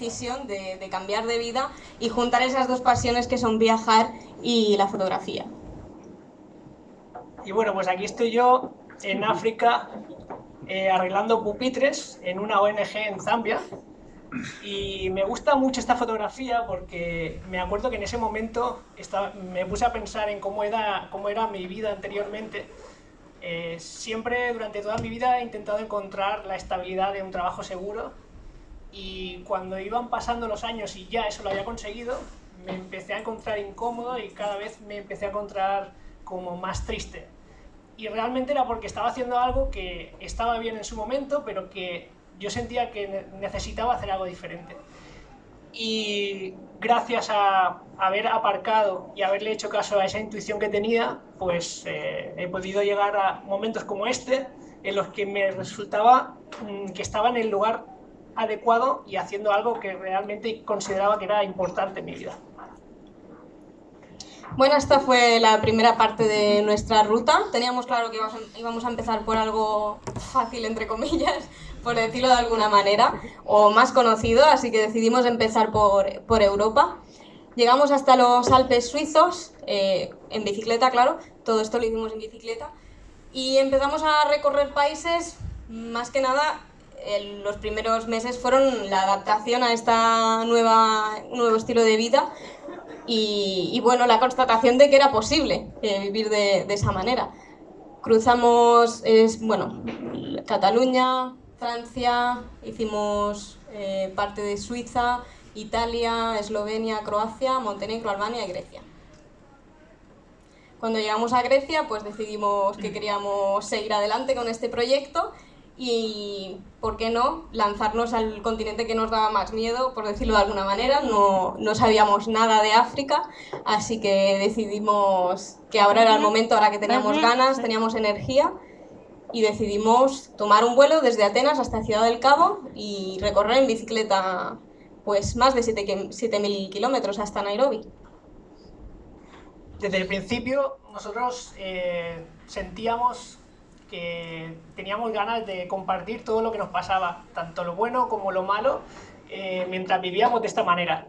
decisión de cambiar de vida y juntar esas dos pasiones que son viajar y la fotografía. Y bueno, pues aquí estoy yo en África arreglando pupitres en una ONG en Zambia. Y me gusta mucho esta fotografía porque me acuerdo que en ese momento me puse a pensar en cómo era mi vida anteriormente. Siempre durante toda mi vida he intentado encontrar la estabilidad de un trabajo seguro, y cuando iban pasando los años y ya eso lo había conseguido, me empecé a encontrar incómodo y cada vez me empecé a encontrar como más triste. Y realmente era porque estaba haciendo algo que estaba bien en su momento, pero que yo sentía que necesitaba hacer algo diferente. Y gracias a haber aparcado y haberle hecho caso a esa intuición que tenía, pues he podido llegar a momentos como este, en los que me resultaba que estaba en el lugar adecuado y haciendo algo que realmente consideraba que era importante en mi vida. Bueno, esta fue la primera parte de nuestra ruta. Teníamos claro que íbamos a empezar por algo fácil, entre comillas, por decirlo de alguna manera, o más conocido, así que decidimos empezar por Europa. Llegamos hasta los Alpes suizos, en bicicleta, claro, todo esto lo hicimos en bicicleta, y empezamos a recorrer países. Más que nada, los primeros meses fueron la adaptación a este nuevo estilo de vida, y bueno, la constatación de que era posible vivir de esa manera. Cruzamos, Cataluña, Francia, hicimos parte de Suiza, Italia, Eslovenia, Croacia, Montenegro, Albania y Grecia. Cuando llegamos a Grecia, pues decidimos que queríamos seguir adelante con este proyecto y, ¿por qué no?, lanzarnos al continente que nos daba más miedo, por decirlo de alguna manera. No sabíamos nada de África, así que decidimos que ahora era el momento, ahora que teníamos ganas, teníamos energía, y decidimos tomar un vuelo desde Atenas hasta Ciudad del Cabo y recorrer en bicicleta pues más de 7.000 kilómetros hasta Nairobi. Desde el principio nosotros sentíamos que teníamos ganas de compartir todo lo que nos pasaba, tanto lo bueno como lo malo, mientras vivíamos de esta manera.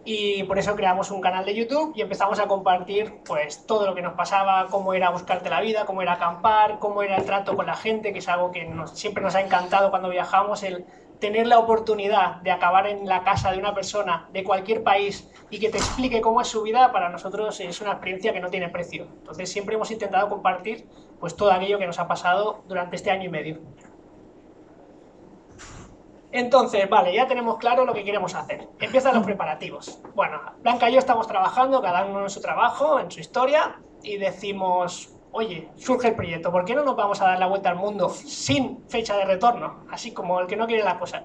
Y por eso creamos un canal de YouTube y empezamos a compartir pues todo lo que nos pasaba, cómo era buscarte la vida, cómo era acampar, cómo era el trato con la gente, que es algo que siempre nos ha encantado cuando viajamos, el tener la oportunidad de acabar en la casa de una persona de cualquier país y que te explique cómo es su vida. Para nosotros es una experiencia que no tiene precio. Entonces siempre hemos intentado compartir pues todo aquello que nos ha pasado durante este año y medio. Entonces, vale, ya tenemos claro lo que queremos hacer. Empiezan los preparativos. Bueno, Blanca y yo estamos trabajando, cada uno en su trabajo, en su historia, y decimos, oye, surge el proyecto, ¿por qué no nos vamos a dar la vuelta al mundo sin fecha de retorno? Así como el que no quiere la cosa.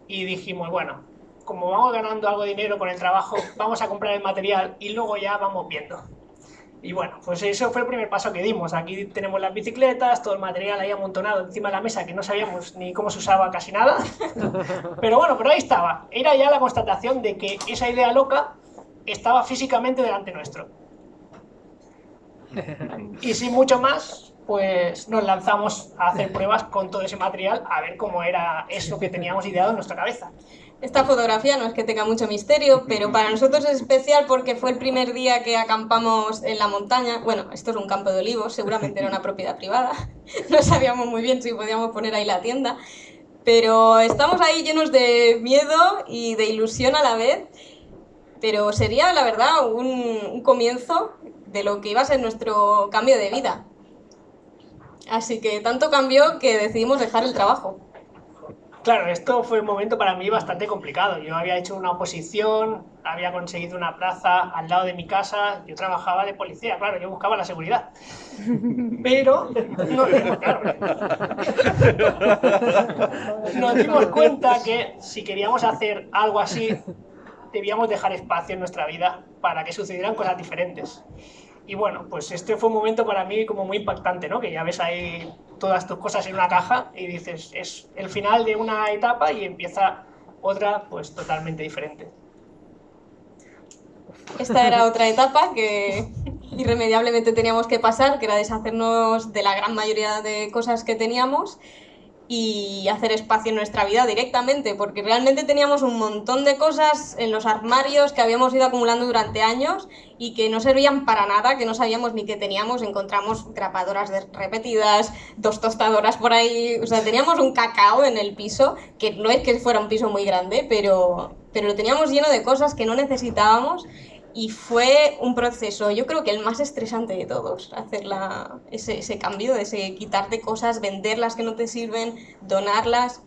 Y dijimos, bueno, como vamos ganando algo de dinero con el trabajo, vamos a comprar el material y luego ya vamos viendo. Y bueno, pues eso fue el primer paso que dimos. Aquí tenemos las bicicletas, todo el material ahí amontonado encima de la mesa, que no sabíamos ni cómo se usaba casi nada. Pero bueno, pero ahí estaba. Era ya la constatación de que esa idea loca estaba físicamente delante nuestro. Y sin mucho más, pues nos lanzamos a hacer pruebas con todo ese material, a ver cómo era eso que teníamos ideado en nuestra cabeza. Esta fotografía no es que tenga mucho misterio, pero para nosotros es especial porque fue el primer día que acampamos en la montaña. Bueno, esto es un campo de olivos, seguramente era una propiedad privada. No sabíamos muy bien si podíamos poner ahí la tienda, pero estamos ahí llenos de miedo y de ilusión a la vez. Pero sería, la verdad, un comienzo de lo que iba a ser nuestro cambio de vida. Así que tanto cambió que decidimos dejar el trabajo. Claro, esto fue un momento para mí bastante complicado. Yo había hecho una oposición, había conseguido una plaza al lado de mi casa, yo trabajaba de policía, claro, yo buscaba la seguridad. Pero nos dimos cuenta que si queríamos hacer algo así, debíamos dejar espacio en nuestra vida para que sucedieran cosas diferentes. Y bueno, pues este fue un momento para mí como muy impactante, ¿no? Que ya ves ahí todas tus cosas en una caja y dices, es el final de una etapa y empieza otra pues totalmente diferente. Esta era otra etapa que irremediablemente teníamos que pasar, que era deshacernos de la gran mayoría de cosas que teníamos. y hacer espacio en nuestra vida directamente, porque realmente teníamos un montón de cosas en los armarios que habíamos ido acumulando durante años y que no servían para nada, que no sabíamos ni qué teníamos. Encontramos grapadoras repetidas, 2 tostadoras por ahí, o sea, teníamos un cacao en el piso, que no es que fuera un piso muy grande, pero lo teníamos lleno de cosas que no necesitábamos. Y fue un proceso, yo creo que el más estresante de todos, hacer ese cambio, ese quitarte cosas, venderlas que no te sirven, donarlas,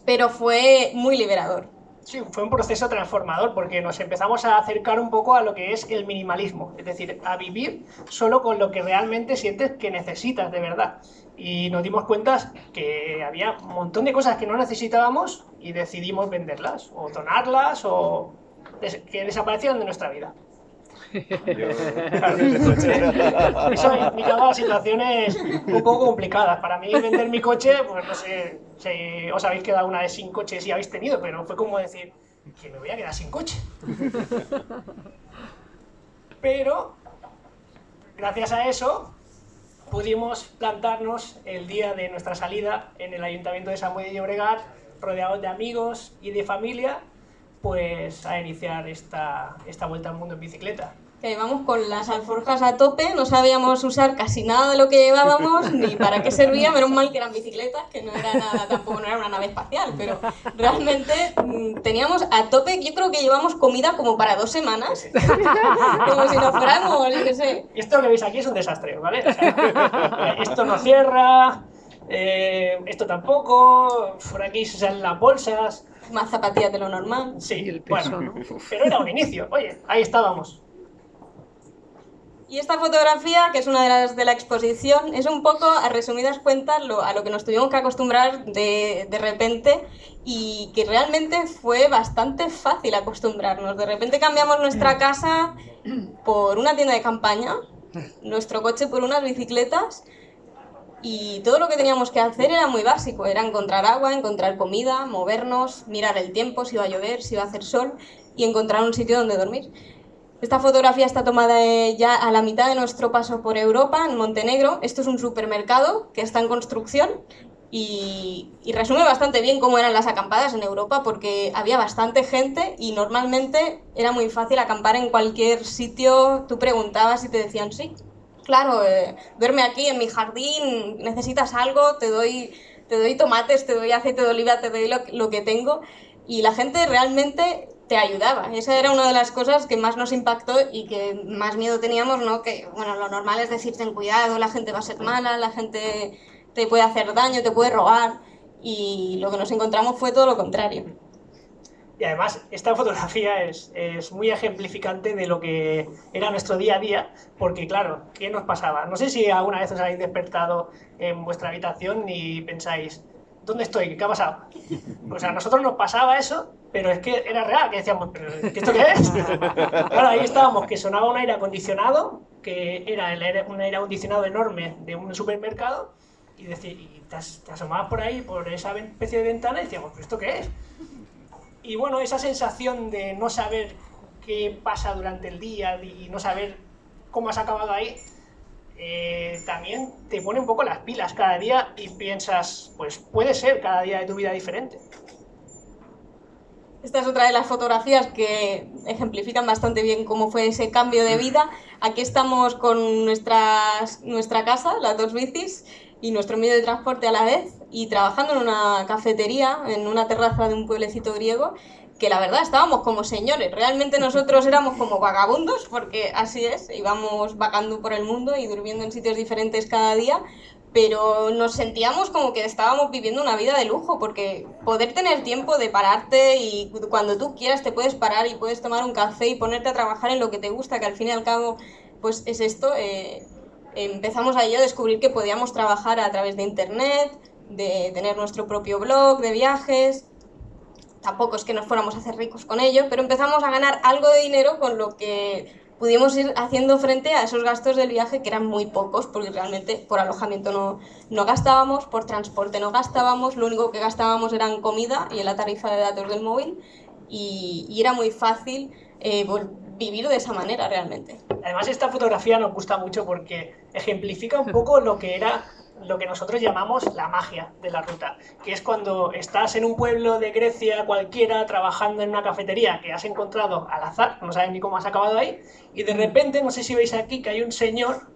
pero fue muy liberador. Sí, fue un proceso transformador porque nos empezamos a acercar un poco a lo que es el minimalismo, es decir, a vivir solo con lo que realmente sientes que necesitas de verdad. Y nos dimos cuenta que había un montón de cosas que no necesitábamos y decidimos venderlas o donarlas o que desaparecieron de nuestra vida. Eso implicaba situaciones un poco complicadas. Para mí vender mi coche, pues no sé si os habéis quedado una vez sin coche, si habéis tenido, pero fue como decir que me voy a quedar sin coche. Pero gracias a eso pudimos plantarnos el día de nuestra salida en el Ayuntamiento de Sant Boi de Llobregat, rodeados de amigos y de familia, pues a iniciar esta vuelta al mundo en bicicleta. Que íbamos con las alforjas a tope, no sabíamos usar casi nada de lo que llevábamos, ni para qué servía, menos mal que eran bicicletas, que no era nada, tampoco no era una nave espacial, pero realmente teníamos a tope, yo creo que llevamos comida como para 2 semanas, como si nos fuéramos, yo qué sé. Esto que veis aquí es un desastre, ¿vale? O sea, esto no cierra, esto tampoco, por aquí se salen las bolsas. Más zapatillas de lo normal. Sí, el peso, bueno, ¿no? pero era un inicio, oye, ahí estábamos. Y esta fotografía, que es una de las de la exposición, es un poco, a resumidas cuentas, a lo que nos tuvimos que acostumbrar de repente y que realmente fue bastante fácil acostumbrarnos. De repente cambiamos nuestra casa por una tienda de campaña, nuestro coche por unas bicicletas y todo lo que teníamos que hacer era muy básico. Era encontrar agua, encontrar comida, movernos, mirar el tiempo, si iba a llover, si iba a hacer sol y encontrar un sitio donde dormir. Esta fotografía está tomada ya a la mitad de nuestro paso por Europa, en Montenegro. Esto es un supermercado que está en construcción y resume bastante bien cómo eran las acampadas en Europa, porque había bastante gente y normalmente era muy fácil acampar en cualquier sitio. Tú preguntabas y te decían sí. Claro, duerme aquí en mi jardín, necesitas algo, te doy tomates, te doy aceite de oliva, te doy lo que tengo. Y la gente realmente te ayudaba. Esa era una de las cosas que más nos impactó y que más miedo teníamos, ¿no? Que, bueno, lo normal es decir, ten cuidado, la gente va a ser mala, la gente te puede hacer daño, te puede robar. Y lo que nos encontramos fue todo lo contrario. Y además, esta fotografía es muy ejemplificante de lo que era nuestro día a día, porque claro, ¿qué nos pasaba? No sé si alguna vez os habéis despertado en vuestra habitación y pensáis, ¿dónde estoy? ¿Qué ha pasado? O sea, a nosotros nos pasaba eso, pero es que era real, que decíamos, ¿pero esto qué es? Claro, ahí estábamos, que sonaba un aire acondicionado, que era un aire acondicionado enorme de un supermercado, y te asomabas por ahí, por esa especie de ventana, y decíamos, ¿pero esto qué es? Y bueno, esa sensación de no saber qué pasa durante el día y no saber cómo has acabado ahí, también te pone un poco las pilas cada día y piensas, pues puede ser cada día de tu vida diferente. Esta es otra de las fotografías que ejemplifican bastante bien cómo fue ese cambio de vida. Aquí estamos con nuestra casa, las 2 bicis, y nuestro medio de transporte a la vez, y trabajando en una cafetería, en una terraza de un pueblecito griego, que la verdad estábamos como señores. Realmente nosotros éramos como vagabundos, porque así es, íbamos vagando por el mundo y durmiendo en sitios diferentes cada día, pero nos sentíamos como que estábamos viviendo una vida de lujo, porque poder tener tiempo de pararte y cuando tú quieras te puedes parar y puedes tomar un café y ponerte a trabajar en lo que te gusta, que al fin y al cabo pues es esto. Empezamos ahí a descubrir que podíamos trabajar a través de internet, de tener nuestro propio blog de viajes. Tampoco es que nos fuéramos a hacer ricos con ello, pero empezamos a ganar algo de dinero con lo que pudimos ir haciendo frente a esos gastos del viaje, que eran muy pocos, porque realmente por alojamiento no gastábamos, por transporte no gastábamos, lo único que gastábamos eran comida y en la tarifa de datos del móvil, y era muy fácil vivir de esa manera realmente. Además, esta fotografía nos gusta mucho porque ejemplifica un poco lo que era lo que nosotros llamamos la magia de la ruta, que es cuando estás en un pueblo de Grecia cualquiera trabajando en una cafetería que has encontrado al azar, no sabes ni cómo has acabado ahí, y de repente, no sé si veis aquí que hay un señor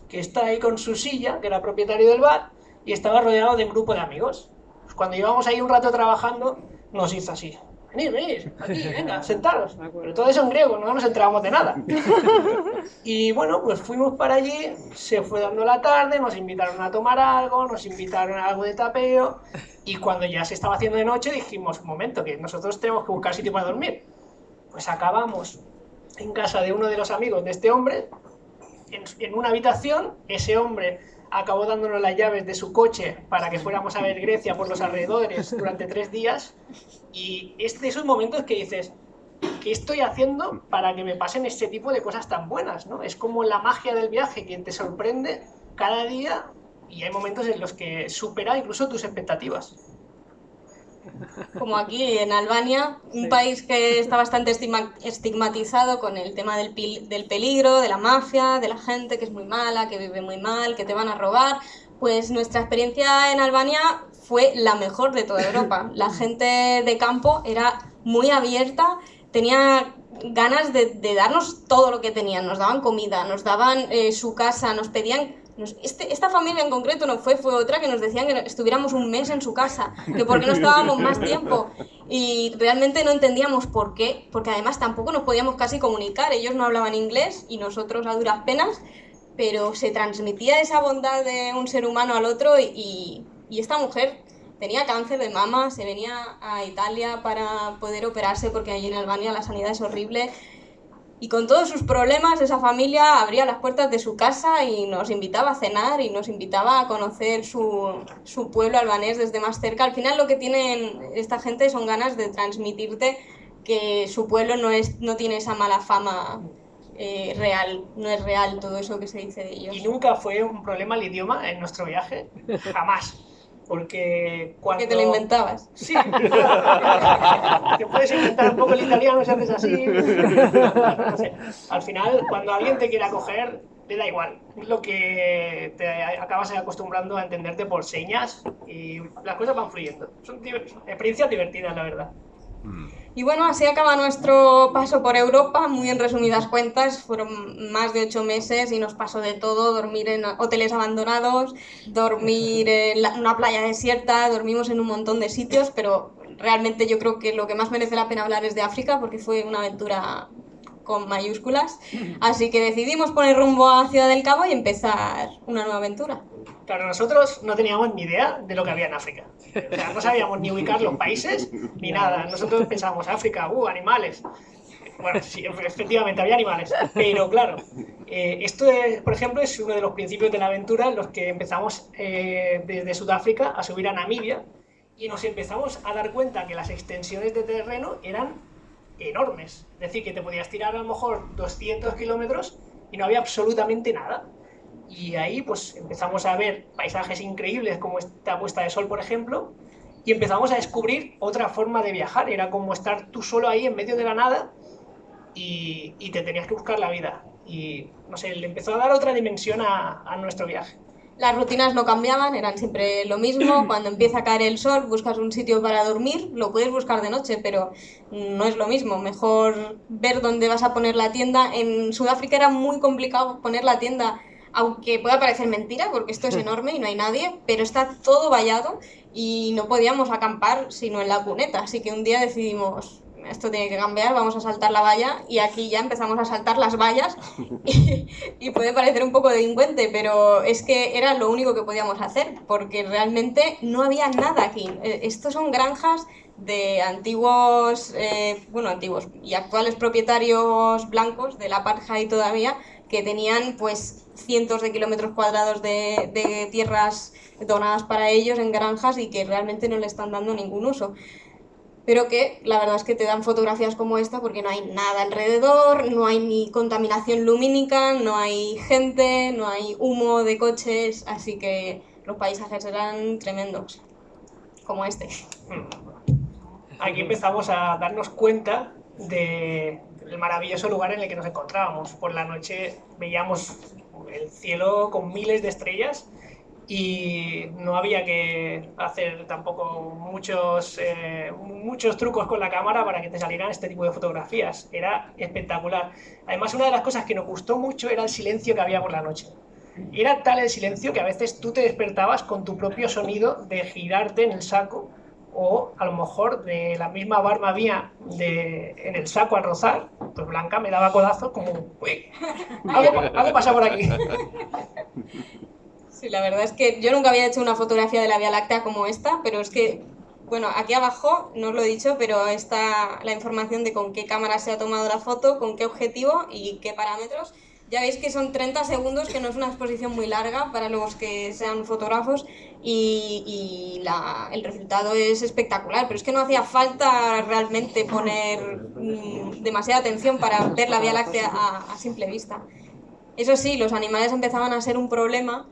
que está ahí con su silla, que era propietario del bar, y estaba rodeado de un grupo de amigos. Pues cuando llevamos ahí un rato trabajando, nos hizo así: venid, aquí, venga, sentaros. Pero todo eso en griego, no nos enterábamos de nada. Y bueno, pues fuimos para allí, se fue dando la tarde, nos invitaron a tomar algo, nos invitaron a algo de tapeo, y cuando ya se estaba haciendo de noche dijimos: un momento, que nosotros tenemos que buscar sitio para dormir. Pues acabamos en casa de uno de los amigos de este hombre, en una habitación. Ese hombre acabó dándonos las llaves de su coche para que fuéramos a ver Grecia por los alrededores durante 3 días, y es de esos momentos que dices: ¿qué estoy haciendo para que me pasen este tipo de cosas tan buenas, ¿no? Es como la magia del viaje, que te sorprende cada día, y hay momentos en los que supera incluso tus expectativas. Como aquí en Albania, un país que está bastante estigmatizado con el tema del peligro, de la mafia, de la gente que es muy mala, que vive muy mal, que te van a robar. Pues nuestra experiencia en Albania fue la mejor de toda Europa. La gente de campo era muy abierta, tenía ganas de darnos todo lo que tenían. Nos daban comida, nos daban su casa, nos pedían... Esta familia en concreto no fue otra que nos decían que estuviéramos un mes en su casa, que por qué no estábamos más tiempo, y realmente no entendíamos por qué, porque además tampoco nos podíamos casi comunicar. Ellos no hablaban inglés y nosotros a duras penas, pero se transmitía esa bondad de un ser humano al otro, y esta mujer tenía cáncer de mama, se venía a Italia para poder operarse porque allí en Albania la sanidad es horrible. Y con todos sus problemas, esa familia abría las puertas de su casa y nos invitaba a cenar y nos invitaba a conocer su pueblo albanés desde más cerca. Al final lo que tienen esta gente son ganas de transmitirte que su pueblo no tiene esa mala fama real, no es real todo eso que se dice de ellos. Y nunca fue un problema el idioma en nuestro viaje, jamás. Porque cuando... ¿Que te lo inventabas? Sí, te puedes inventar un poco el italiano si haces así. No sé. Al final, cuando alguien te quiere acoger, le da igual. Es lo que te acabas acostumbrando a entenderte por señas, y las cosas van fluyendo. Son experiencias divertidas, la verdad. Y bueno, así acaba nuestro paso por Europa. Muy en resumidas cuentas, fueron más de 8 meses y nos pasó de todo: dormir en hoteles abandonados, dormir en una playa desierta, dormimos en un montón de sitios, pero realmente yo creo que lo que más merece la pena hablar es de África, porque fue una aventura con mayúsculas. Así que decidimos poner rumbo a Ciudad del Cabo y empezar una nueva aventura. Claro, nosotros no teníamos ni idea de lo que había en África. O sea, no sabíamos ni ubicar los países ni nada. Nosotros pensábamos: África, animales. Bueno, sí, efectivamente había animales, pero claro, esto, por ejemplo, es uno de los principios de la aventura, en los que empezamos desde Sudáfrica a subir a Namibia, y nos empezamos a dar cuenta que las extensiones de terreno eran enormes. Es decir, que te podías tirar a lo mejor 200 kilómetros y no había absolutamente nada. Y ahí pues empezamos a ver paisajes increíbles como esta puesta de sol, por ejemplo, y empezamos a descubrir otra forma de viajar. Era como estar tú solo ahí en medio de la nada, y te tenías que buscar la vida. Y no sé, le empezó a dar otra dimensión a nuestro viaje. Las rutinas no cambiaban, eran siempre lo mismo. Cuando empieza a caer el sol, buscas un sitio para dormir. Lo puedes buscar de noche, pero no es lo mismo. Mejor ver dónde vas a poner la tienda. En Sudáfrica era muy complicado poner la tienda, aunque pueda parecer mentira, porque esto es enorme y no hay nadie, pero está todo vallado y no podíamos acampar sino en la cuneta. Así que un día decidimos: esto tiene que cambiar, vamos a saltar la valla, y aquí ya empezamos a saltar las vallas y puede parecer un poco delincuente, pero es que era lo único que podíamos hacer, porque realmente no había nada aquí. Estos son granjas de antiguos y actuales propietarios blancos del apartheid todavía, que tenían pues cientos de kilómetros cuadrados de tierras donadas para ellos en granjas, y que realmente no le están dando ningún uso. Pero que la verdad es que te dan fotografías como esta porque no hay nada alrededor, no hay ni contaminación lumínica, no hay gente, no hay humo de coches, así que los paisajes eran tremendos, como este. Aquí empezamos a darnos cuenta del maravilloso lugar en el que nos encontrábamos. Por la noche veíamos el cielo con miles de estrellas, y no había que hacer tampoco muchos trucos con la cámara para que te salieran este tipo de fotografías. Era espectacular. Además, una de las cosas que nos gustó mucho era el silencio que había por la noche. Era tal el silencio que a veces tú te despertabas con tu propio sonido de girarte en el saco, o a lo mejor de la misma barba mía en el saco al rozar, pues Blanca me daba codazos como, uy, algo pasa por aquí. Sí, la verdad es que yo nunca había hecho una fotografía de la Vía Láctea como esta, pero es que, bueno, aquí abajo, no os lo he dicho, pero está la información de con qué cámara se ha tomado la foto, con qué objetivo y qué parámetros. Ya veis que son 30 segundos, que no es una exposición muy larga para los que sean fotógrafos, el resultado es espectacular, pero es que no hacía falta realmente poner demasiada atención para ver la Vía Láctea a simple vista. Eso sí, los animales empezaban a ser un problema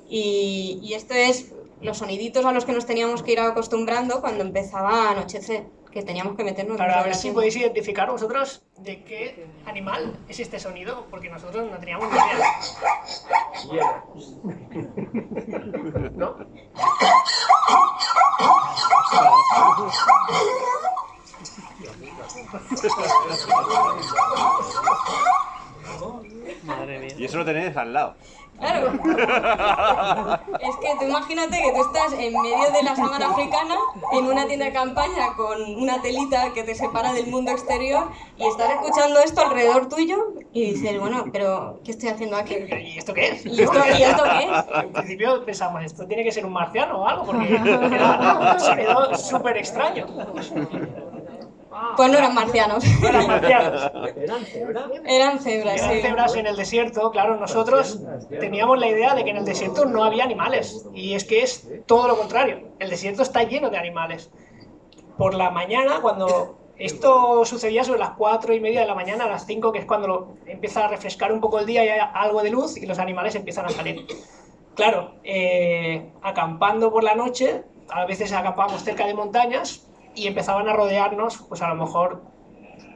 y esto es los soniditos a los que nos teníamos que ir acostumbrando cuando empezaba a anochecer, que teníamos que meternos... Para ver si podéis identificar vosotros de qué animal es este sonido, porque nosotros no teníamos ni idea. ¿No? Madre mía. Y eso lo tenéis al lado. Claro. Es que tú imagínate que tú estás en medio de la sabana africana, en una tienda de campaña con una telita que te separa del mundo exterior y estás escuchando esto alrededor tuyo y dices, bueno, pero ¿qué estoy haciendo aquí? ¿Y esto qué es? ¿Y esto qué es? En principio pensamos, esto tiene que ser un marciano o algo, porque era un sonido súper extraño. Pues no eran marcianos. No eran marcianos. ¿Eran cebras? Eran cebras, Eran sí. cebras en el desierto, claro, nosotros teníamos la idea de que en el desierto no había animales, y es que es todo lo contrario, el desierto está lleno de animales. Por la mañana, cuando esto sucedía sobre las 4:30 de la mañana, a las 5, que es cuando empieza a refrescar un poco el día y hay algo de luz y los animales empiezan a salir. Claro, acampando por la noche, a veces acampábamos cerca de montañas, y empezaban a rodearnos, pues a lo mejor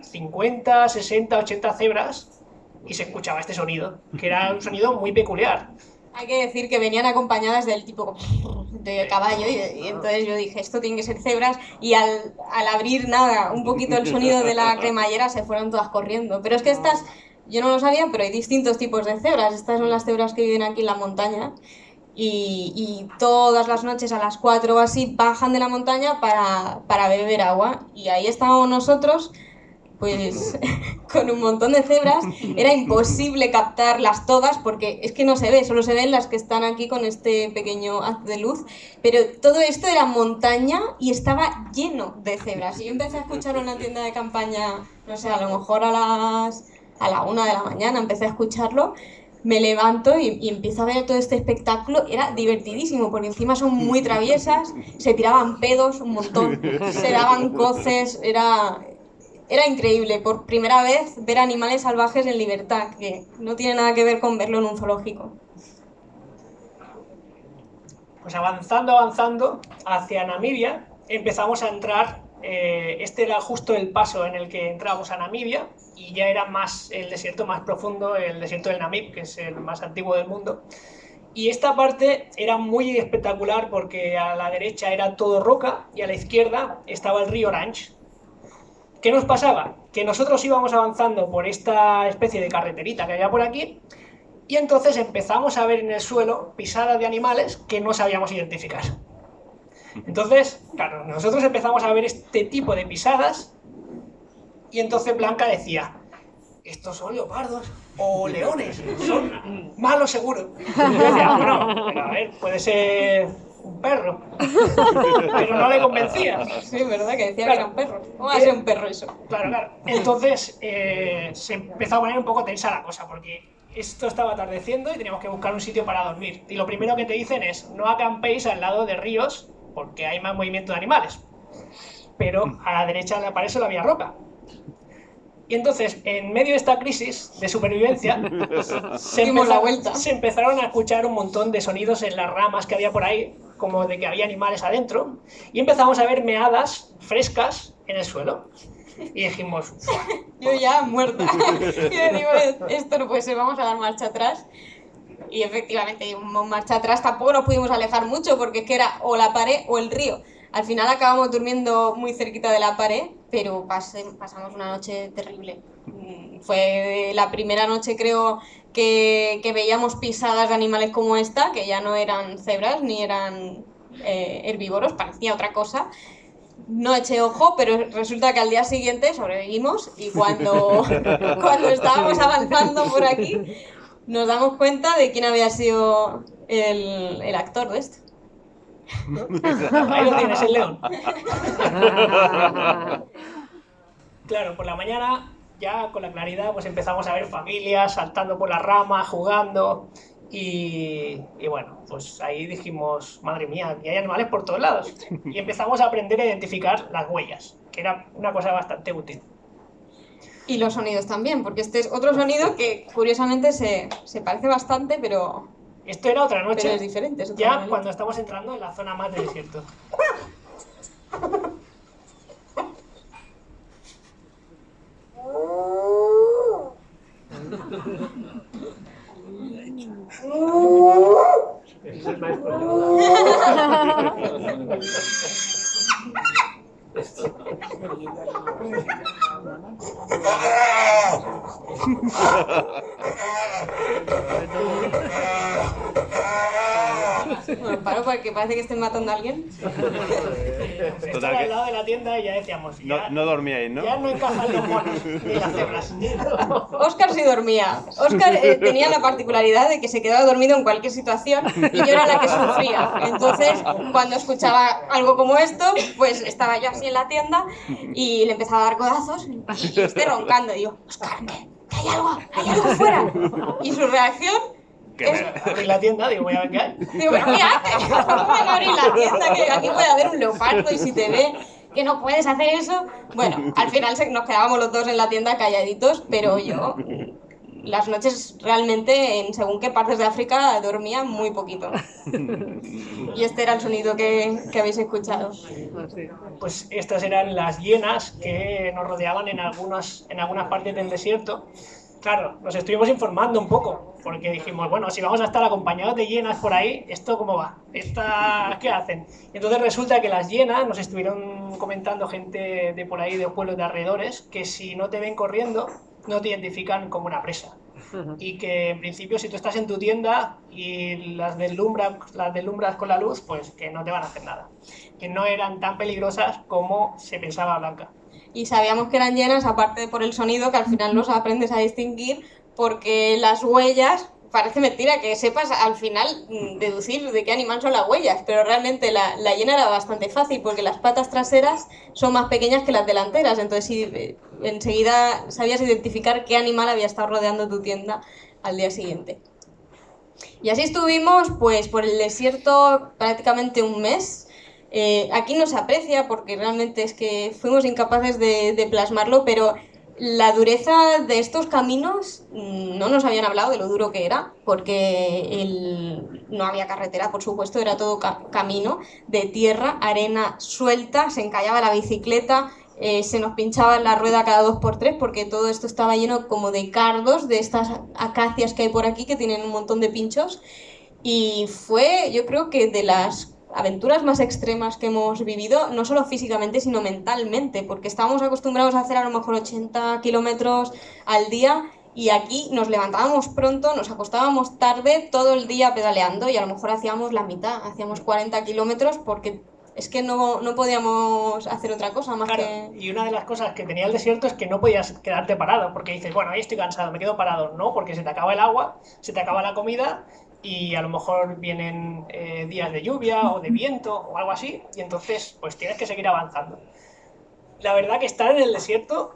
50, 60, 80 cebras, y se escuchaba este sonido, que era un sonido muy peculiar. Hay que decir que venían acompañadas del tipo de caballo y entonces yo dije, esto tiene que ser cebras, y al abrir nada, un poquito el sonido de la cremallera se fueron todas corriendo. Pero es que estas, yo no lo sabía, pero hay distintos tipos de cebras. Estas son las cebras que viven aquí en la montaña. Y todas las noches a las 4 o así bajan de la montaña para beber agua, y ahí estábamos nosotros pues con un montón de cebras. Era imposible captarlas todas porque es que no se ve, solo se ven las que están aquí con este pequeño haz de luz, pero todo esto era montaña y estaba lleno de cebras, y yo empecé a escucharlo en la tienda de campaña, no sé, a lo mejor a la 1 de la mañana empecé a escucharlo. Me levanto y empiezo a ver todo este espectáculo. Era divertidísimo, porque encima son muy traviesas, se tiraban pedos un montón, se daban coces, era increíble. Por primera vez ver animales salvajes en libertad, que no tiene nada que ver con verlo en un zoológico. Pues avanzando hacia Namibia, empezamos a entrar, este era justo el paso en el que entramos a Namibia, y ya era más el desierto más profundo, el desierto del Namib, que es el más antiguo del mundo. Y esta parte era muy espectacular porque a la derecha era todo roca y a la izquierda estaba el río Orange. ¿Qué nos pasaba? Que nosotros íbamos avanzando por esta especie de carreterita que había por aquí, y entonces empezamos a ver en el suelo pisadas de animales que no sabíamos identificar. Entonces, claro, nosotros empezamos a ver este tipo de pisadas, y entonces Blanca decía, estos son leopardos o leones, son malos seguro. Y yo decía, bueno, pero a ver, puede ser un perro, pero no le convencía. Sí, verdad que decía Claro. que era un perro. ¿Cómo va a ser un perro eso? Claro. Entonces se empezó a poner un poco tensa la cosa, porque esto estaba atardeciendo y teníamos que buscar un sitio para dormir. Y lo primero que te dicen es, no acampéis al lado de ríos, porque hay más movimiento de animales. Pero a la derecha para eso había roca. Y entonces, en medio de esta crisis de supervivencia, Dimos la vuelta. se empezaron a escuchar un montón de sonidos en las ramas que había por ahí, como de que había animales adentro, y empezamos a ver meadas frescas en el suelo. Y dijimos, Yo ya muerta. Y le digo, esto no puede ser, vamos a dar marcha atrás. Y efectivamente dimos marcha atrás, tampoco nos pudimos alejar mucho porque es que era o la pared o el río. Al final acabamos durmiendo muy cerquita de la pared, pero pasamos una noche terrible. Fue la primera noche, creo, que veíamos pisadas de animales como esta, que ya no eran cebras ni eran herbívoros, parecía otra cosa. No eché ojo, pero resulta que al día siguiente sobrevivimos y cuando estábamos avanzando por aquí nos damos cuenta de quién había sido el actor de esto. Ahí lo tienes, el león. Claro, por la mañana, ya con la claridad, pues empezamos a ver familias saltando por las ramas, jugando. Y bueno, pues ahí dijimos, madre mía, que hay animales por todos lados. Y empezamos a aprender a identificar las huellas, que era una cosa bastante útil. Y los sonidos también, porque este es otro sonido que curiosamente se parece bastante, pero Esto era otra noche, es diferente. Es ya cuando estamos entrando en la zona más del desierto. Bueno, paro porque parece que estén matando a alguien. Esto era al lado de la tienda y ya decíamos, ya, No dormíais, ¿no? ya no encajan los monos ni las cebras. Óscar sí dormía. Óscar tenía la particularidad de que se quedaba dormido en cualquier situación y yo era la que sufría. Entonces, cuando escuchaba algo como esto, pues estaba yo así en la tienda y le empezaba a dar codazos y esté roncando. Y yo, Óscar, que hay algo fuera. Y su reacción es... Abrí la tienda, digo, voy a ver qué hay. Digo, ¿pero qué haces? ¿Cómo van a abrir la tienda? Que aquí puede haber un leopardo y si te ve que no puedes hacer eso... Bueno, al final nos quedábamos los dos en la tienda calladitos, pero yo las noches realmente en según qué partes de África dormía muy poquito. Y este era el sonido que habéis escuchado. Pues estas eran las hienas que nos rodeaban en algunas partes del desierto. Claro, nos estuvimos informando un poco, porque dijimos, bueno, si vamos a estar acompañados de hienas por ahí, ¿esto cómo va? ¿Qué hacen? Y entonces resulta que las hienas, nos estuvieron comentando gente de por ahí, de pueblos de alrededores, que si no te ven corriendo, no te identifican como una presa. Y que en principio si tú estás en tu tienda y las deslumbras con la luz, pues que no te van a hacer nada. Que no eran tan peligrosas como se pensaba Blanca. Y sabíamos que eran hienas, aparte por el sonido, que al final los aprendes a distinguir, porque las huellas, parece mentira que sepas al final deducir de qué animal son las huellas, pero realmente la hiena era bastante fácil, porque las patas traseras son más pequeñas que las delanteras, entonces sí, enseguida sabías identificar qué animal había estado rodeando tu tienda al día siguiente. Y así estuvimos pues por el desierto prácticamente un mes. Aquí no se aprecia porque realmente es que fuimos incapaces de plasmarlo, pero la dureza de estos caminos no nos habían hablado de lo duro que era, porque no había carretera, por supuesto, era todo camino de tierra, arena suelta, se encallaba la bicicleta, se nos pinchaba la rueda cada 2x3 porque todo esto estaba lleno como de cardos, de estas acacias que hay por aquí que tienen un montón de pinchos. Y fue, yo creo que de las aventuras más extremas que hemos vivido, no solo físicamente, sino mentalmente, porque estábamos acostumbrados a hacer a lo mejor 80 kilómetros al día y aquí nos levantábamos pronto, nos acostábamos tarde, todo el día pedaleando y a lo mejor hacíamos la mitad, hacíamos 40 kilómetros porque es que no podíamos hacer otra cosa más claro, que... Y una de las cosas que tenía el desierto es que no podías quedarte parado, porque dices, bueno, ahí estoy cansado, me quedo parado. No, porque se te acaba el agua, se te acaba la comida y a lo mejor vienen días de lluvia o de viento o algo así, y entonces pues tienes que seguir avanzando. La verdad que estar en el desierto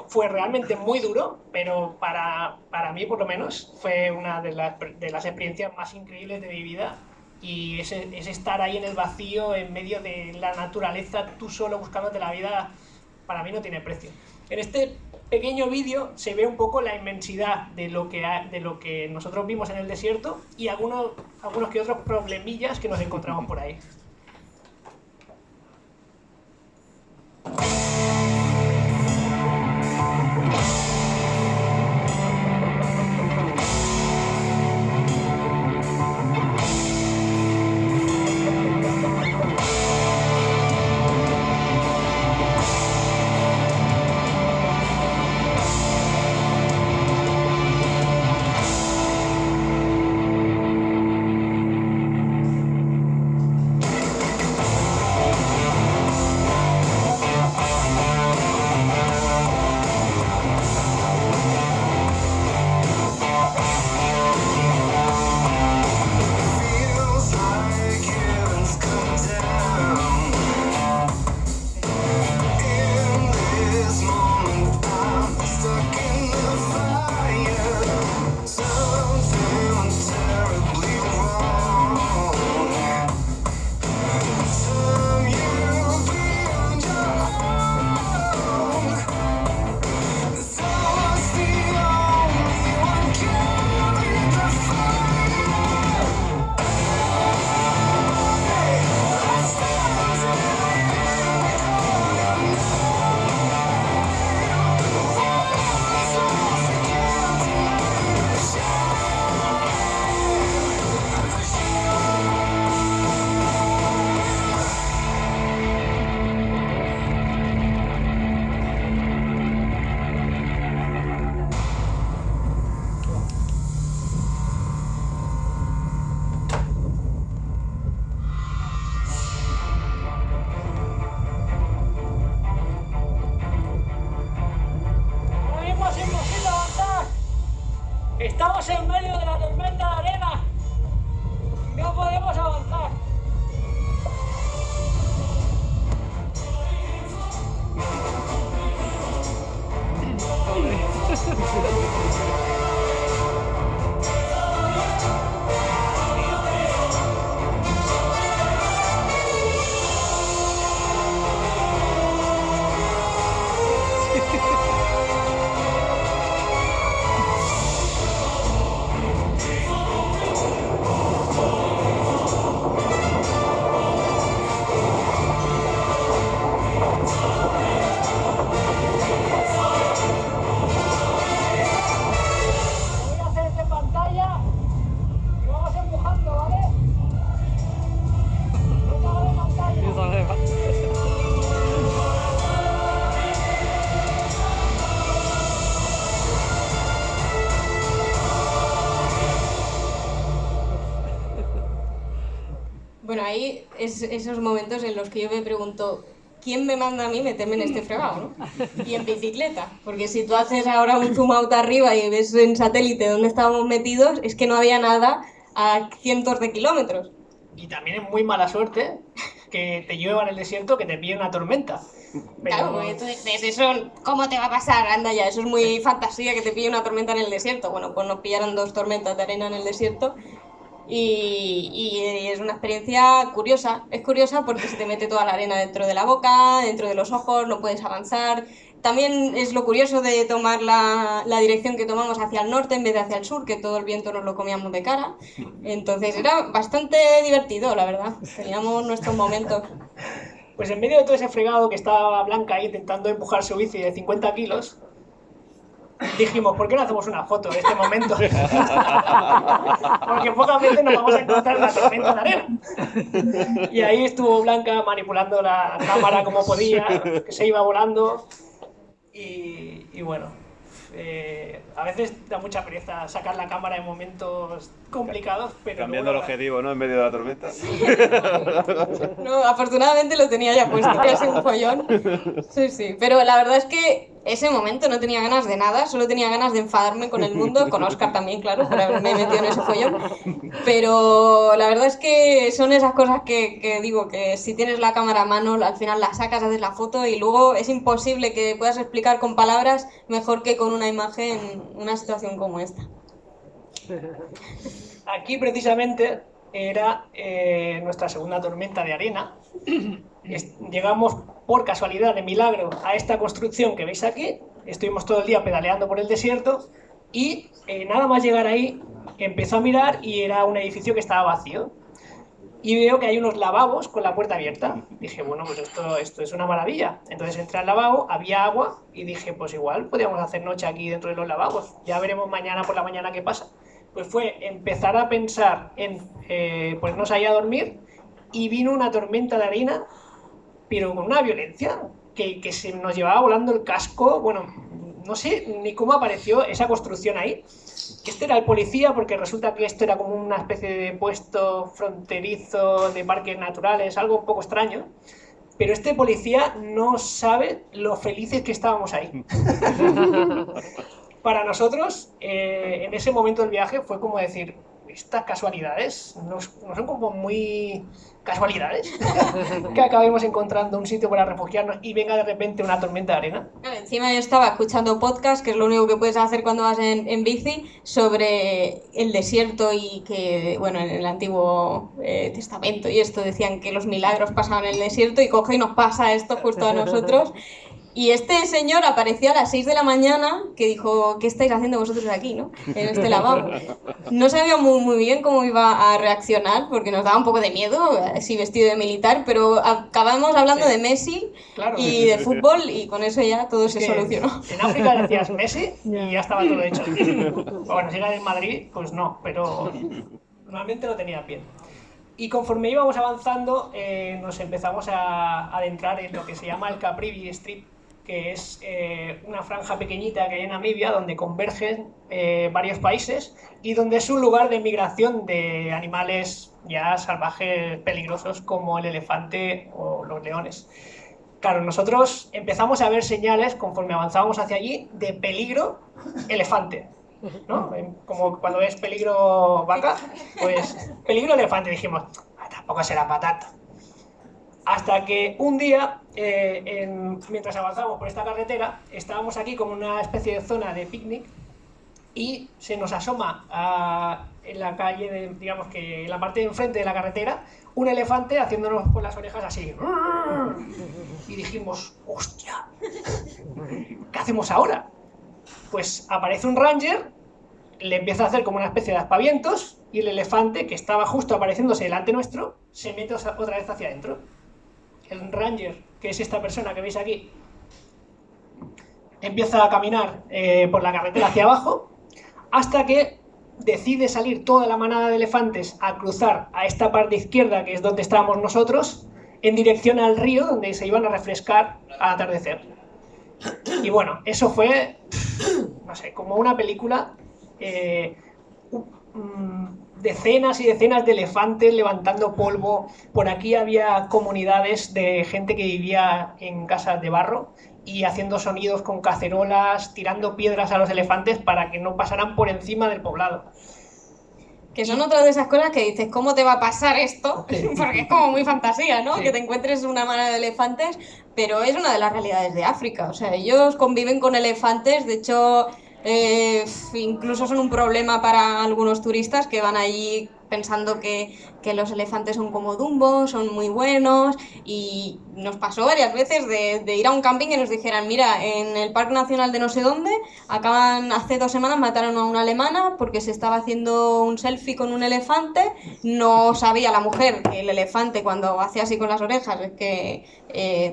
fue realmente muy duro, pero para mí por lo menos fue una de las experiencias más increíbles de mi vida. Y ese estar ahí en el vacío, en medio de la naturaleza, tú solo buscándote la vida, para mí no tiene precio. En este pequeño vídeo se ve un poco la inmensidad de lo que nosotros vimos en el desierto y algunos que otros problemillas que nos encontramos por ahí. Estamos en medio de la tormenta de arena. No podemos avanzar. Voy a hacer en pantalla y vamos empujando, ¿vale? Venga, de pantalla. Bueno, ahí es esos momentos en los que yo me pregunto, ¿quién me manda a mí meterme en este fregado, no? Y en bicicleta, porque si tú haces ahora un zoom out arriba y ves en satélite dónde estábamos metidos, es que no había nada a cientos de kilómetros. Y también es muy mala suerte que te llueva en el desierto, que te pille una tormenta. Claro, porque tú dices, eso, ¿cómo te va a pasar? Anda ya, eso es muy fantasía que te pille una tormenta en el desierto. Bueno, pues nos pillaron 2 tormentas de arena en el desierto y es una experiencia curiosa. Es curiosa porque se te mete toda la arena dentro de la boca, dentro de los ojos, no puedes avanzar. También es lo curioso de tomar la dirección que tomamos hacia el norte en vez de hacia el sur, que todo el viento nos lo comíamos de cara. Entonces era bastante divertido, la verdad. Teníamos nuestros momentos. Pues en medio de todo ese fregado que estaba Blanca ahí intentando empujar su bici de 50 kilos, dijimos, ¿por qué no hacemos una foto de este momento? Porque pocas veces nos vamos a encontrar en la tormenta de arena. Y ahí estuvo Blanca manipulando la cámara como podía, que se iba volando. Y bueno, a veces da mucha pereza sacar la cámara en momentos complicados, pero Cambiando el objetivo, ¿no? En medio de la tormenta. No, afortunadamente lo tenía ya puesto, que es un follón. Sí, sí. Pero la verdad es que ese momento no tenía ganas de nada, solo tenía ganas de enfadarme con el mundo, con Óscar también, claro, por haberme metido en ese follón. Pero la verdad es que son esas cosas que digo, que si tienes la cámara a mano, al final la sacas, haces la foto y luego es imposible que puedas explicar con palabras mejor que con una imagen una situación como esta. aquí precisamente era nuestra segunda tormenta de arena. Llegamos por casualidad, de milagro, a esta construcción que veis aquí. Estuvimos todo el día pedaleando por el desierto y nada más llegar ahí empezó a mirar y era un edificio que estaba vacío. Y veo que hay unos lavabos con la puerta abierta. Dije, bueno, pues esto es una maravilla. Entonces entré al lavabo, había agua y dije, pues igual podríamos hacer noche aquí dentro de los lavabos. Ya veremos mañana por la mañana qué pasa. Pues fue empezar a pensar en ponernos ahí a dormir y vino una tormenta de arena, pero con una violencia que se nos llevaba volando el casco. Bueno, no sé ni cómo apareció esa construcción ahí. Este era el policía, porque resulta que esto era como una especie de puesto fronterizo de parques naturales, algo un poco extraño. Pero este policía no sabe lo felices que estábamos ahí. Para nosotros, en ese momento del viaje, fue como decir, estas casualidades no son como muy casualidades que acabemos encontrando un sitio para refugiarnos y venga de repente una tormenta de arena. Claro, encima yo estaba escuchando podcast, que es lo único que puedes hacer cuando vas en bici, sobre el desierto y que, bueno, en el Antiguo Testamento y esto decían que los milagros pasaban en el desierto y coge y nos pasa esto justo a nosotros. Y este señor apareció a las 6 de la mañana, que dijo, ¿qué estáis haciendo vosotros aquí, no? En este lavabo. No sabía muy bien cómo iba a reaccionar, porque nos daba un poco de miedo, así vestido de militar, pero acabamos hablando de Messi y de fútbol, y con eso ya todo se solucionó. En África decías Messi y ya estaba todo hecho. Bueno, si era en Madrid, pues no, pero normalmente lo tenía bien. Y conforme íbamos avanzando, nos empezamos a adentrar en lo que se llama el Caprivi Strip, que es una franja pequeñita que hay en Namibia donde convergen varios países y donde es un lugar de migración de animales ya salvajes peligrosos como el elefante o los leones. Claro, nosotros empezamos a ver señales conforme avanzábamos hacia allí de peligro elefante. ¿no? Como cuando ves peligro vaca, pues peligro elefante. Dijimos, tampoco será para tanto. Hasta que un día, mientras avanzábamos por esta carretera, estábamos aquí como una especie de zona de picnic y se nos asoma en la calle, digamos que en la parte de enfrente de la carretera, un elefante haciéndonos con las orejas así. Y dijimos, hostia, ¿qué hacemos ahora? Pues aparece un ranger, le empieza a hacer como una especie de aspavientos y el elefante, que estaba justo apareciéndose delante nuestro, se mete otra vez hacia adentro. El ranger, que es esta persona que veis aquí, empieza a caminar por la carretera hacia abajo hasta que decide salir toda la manada de elefantes a cruzar a esta parte izquierda, que es donde estábamos nosotros, en dirección al río donde se iban a refrescar al atardecer. Y bueno, eso fue, no sé, como una película, decenas y decenas de elefantes levantando polvo. Por aquí había comunidades de gente que vivía en casas de barro y haciendo sonidos con cacerolas, tirando piedras a los elefantes para que no pasaran por encima del poblado. Que son otras de esas cosas que dices, ¿cómo te va a pasar esto? Porque es como muy fantasía, ¿no? Sí. Que te encuentres una manada de elefantes, pero es una de las realidades de África. O sea, ellos conviven con elefantes, de hecho, incluso son un problema para algunos turistas que van allí pensando que los elefantes son como Dumbo, son muy buenos, y nos pasó varias veces de ir a un camping y nos dijeran, mira, en el Parque Nacional de no sé dónde, hace 2 semanas mataron a una alemana porque se estaba haciendo un selfie con un elefante, no sabía la mujer que el elefante cuando hace así con las orejas es que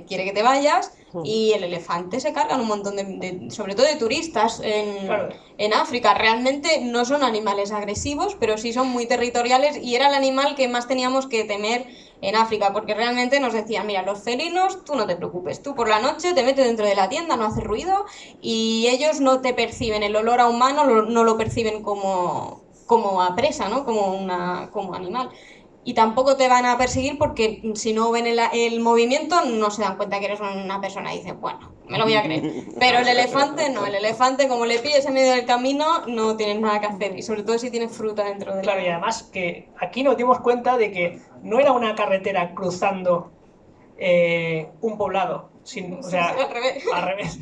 quiere que te vayas, y el elefante se cargan un montón sobre todo de turistas Claro. en África. Realmente no son animales agresivos, pero sí son muy territoriales y era el animal que más teníamos que temer en África, porque realmente nos decían, mira, los felinos, tú no te preocupes, tú por la noche te metes dentro de la tienda, no hace ruido y ellos no te perciben, el olor a humano no lo perciben como a presa, ¿no? Como animal. Y tampoco te van a perseguir porque si no ven el movimiento no se dan cuenta que eres una persona y dicen, bueno, me lo voy a creer. Pero el elefante no, el elefante como le pilles en medio del camino no tienes nada que hacer y sobre todo si tienes fruta dentro de Claro, y además que aquí nos dimos cuenta de que no era una carretera cruzando un poblado, o sea, al revés. al revés.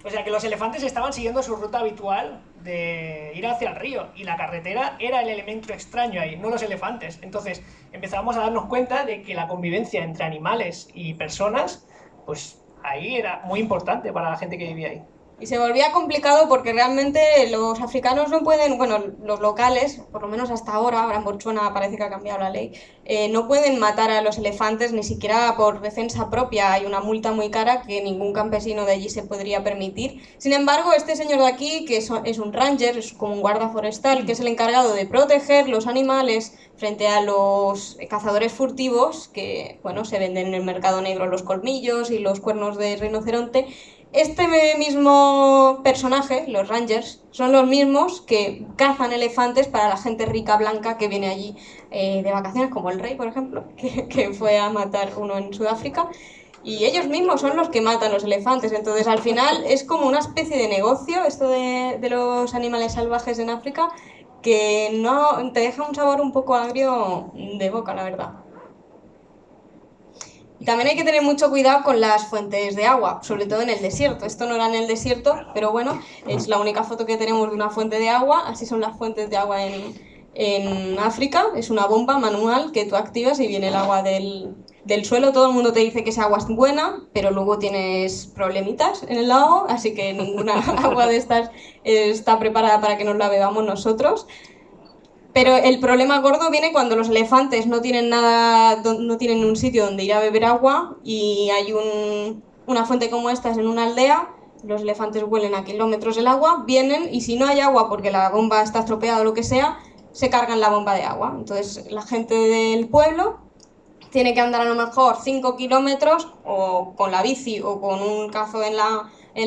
O sea, que los elefantes estaban siguiendo su ruta habitual de ir hacia el río y la carretera era el elemento extraño ahí, no los elefantes. Entonces empezamos a darnos cuenta de que la convivencia entre animales y personas, pues ahí era muy importante para la gente que vivía ahí. Y se volvía complicado porque realmente los africanos no pueden, bueno, los locales, por lo menos hasta ahora en Botsuana parece que ha cambiado la ley, no pueden matar a los elefantes ni siquiera por defensa propia. Hay una multa muy cara que ningún campesino de allí se podría permitir. Sin embargo, este señor de aquí, que es un ranger, es como un guarda forestal, que es el encargado de proteger los animales frente a los cazadores furtivos, que, bueno, se venden en el mercado negro los colmillos y los cuernos de rinoceronte. Este mismo personaje, los Rangers, son los mismos que cazan elefantes para la gente rica blanca que viene allí de vacaciones, como el rey, por ejemplo, que fue a matar uno en Sudáfrica. Y ellos mismos son los que matan los elefantes. Entonces, al final, es como una especie de negocio esto de los animales salvajes en África, que no te deja un sabor un poco agrio de boca, la verdad. También hay que tener mucho cuidado con las fuentes de agua, sobre todo en el desierto. Esto no era en el desierto, pero bueno, es la única foto que tenemos de una fuente de agua. Así son las fuentes de agua en África. Es una bomba manual que tú activas y viene el agua del suelo. Todo el mundo te dice que esa agua es buena, pero luego tienes problemitas en el lago, así que ninguna agua de estas está preparada para que nos la bebamos nosotros. Pero el problema gordo viene cuando los elefantes no tienen nada, no tienen un sitio donde ir a beber agua y hay una fuente como esta en una aldea, los elefantes huelen a kilómetros el agua, vienen y si no hay agua porque la bomba está estropeada o lo que sea, se cargan la bomba de agua. Entonces la gente del pueblo tiene que andar a lo mejor 5 kilómetros o con la bici o con un cazo en